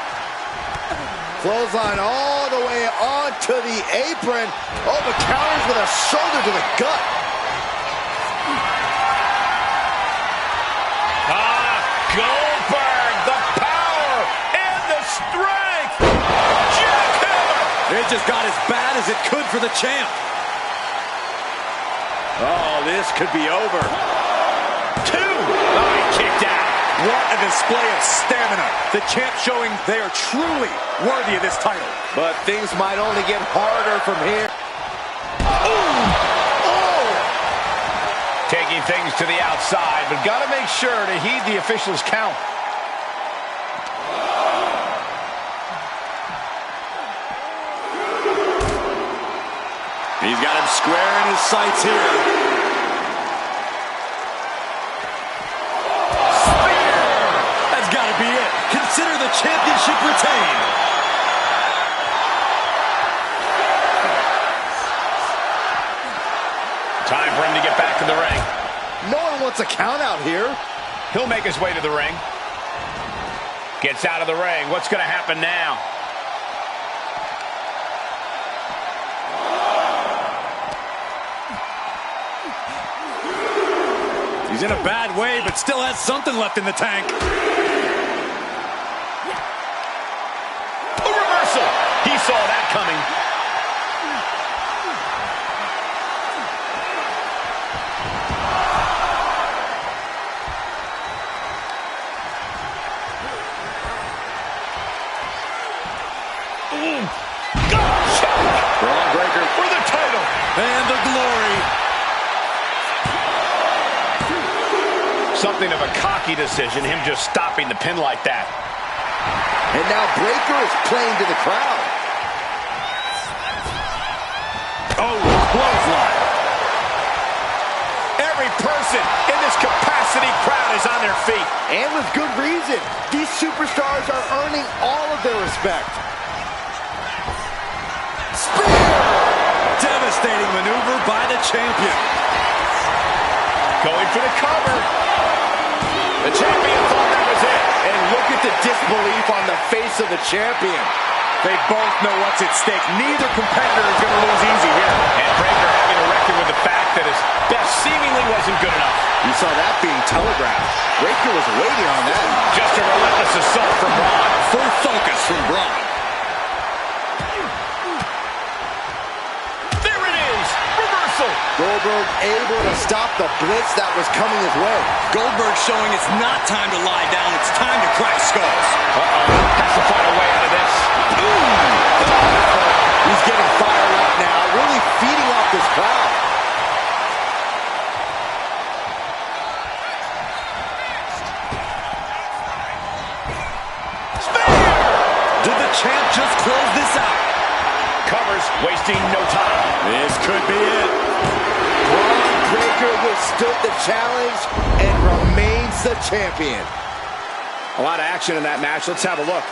Clothesline all the way onto the apron. Oh, but counters with a shoulder to the gut. Goldberg, the power and the strength. Jackhammer. It just got as bad as it could for the champ. Oh, this could be over. 2. Oh, he kicked out. What a display of stamina. The champ showing they are truly worthy of this title. But things might only get harder from here. Taking things to the outside, but got to make sure to heed the official's count. He's got him square in his sights here. Spear! That's got to be it. Consider the championship retained. Time for him to get back to the ring. No one wants a count out here. He'll make his way to the ring. Gets out of the ring. What's going to happen now? He's in a bad way, but still has something left in the tank. A reversal. He saw that coming. Braun Breaker For the title. and the glory. Something of a cocky decision, him just stopping the pin like that. And now Breaker is playing to the crowd. Oh, clothesline. Every person in this capacity crowd is on their feet. And with good reason. These superstars are earning all of their respect. Devastating maneuver by the champion. Going for the cover. The champion thought that was it. And look at the disbelief on the face of the champion. They both know what's at stake. Neither competitor is going to lose easy here. And Breaker having to reckon with the fact that his best seemingly wasn't good enough. You saw that being telegraphed. Breaker was waiting on that. Just a relentless assault from Braun. Full focus from Braun. There it is. Reversal. Goldberg able to stop the blitz that was coming his way. Goldberg showing it's not time to lie down. It's time to crack skulls. Has to find a way out of this. He's getting fired up now, really feeding off this crowd. Did the champ just close this out? Covers, wasting no time. This could be it. Braun Breaker withstood the challenge and remains the champion. A lot of action in that match. Let's have a look.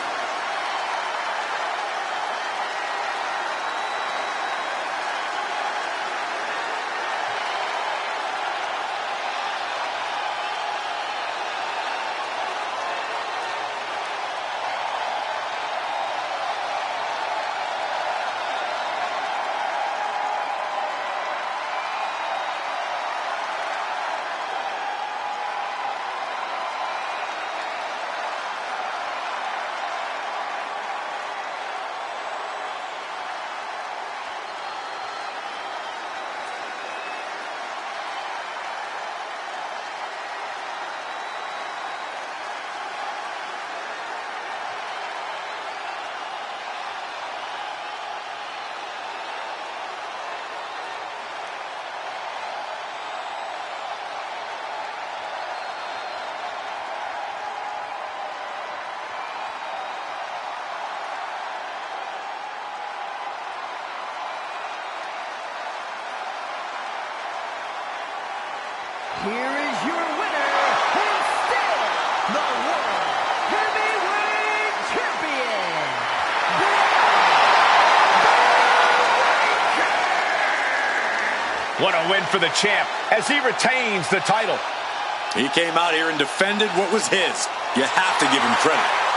What a win for the champ as he retains the title. He came out here and defended what was his. You have to give him credit.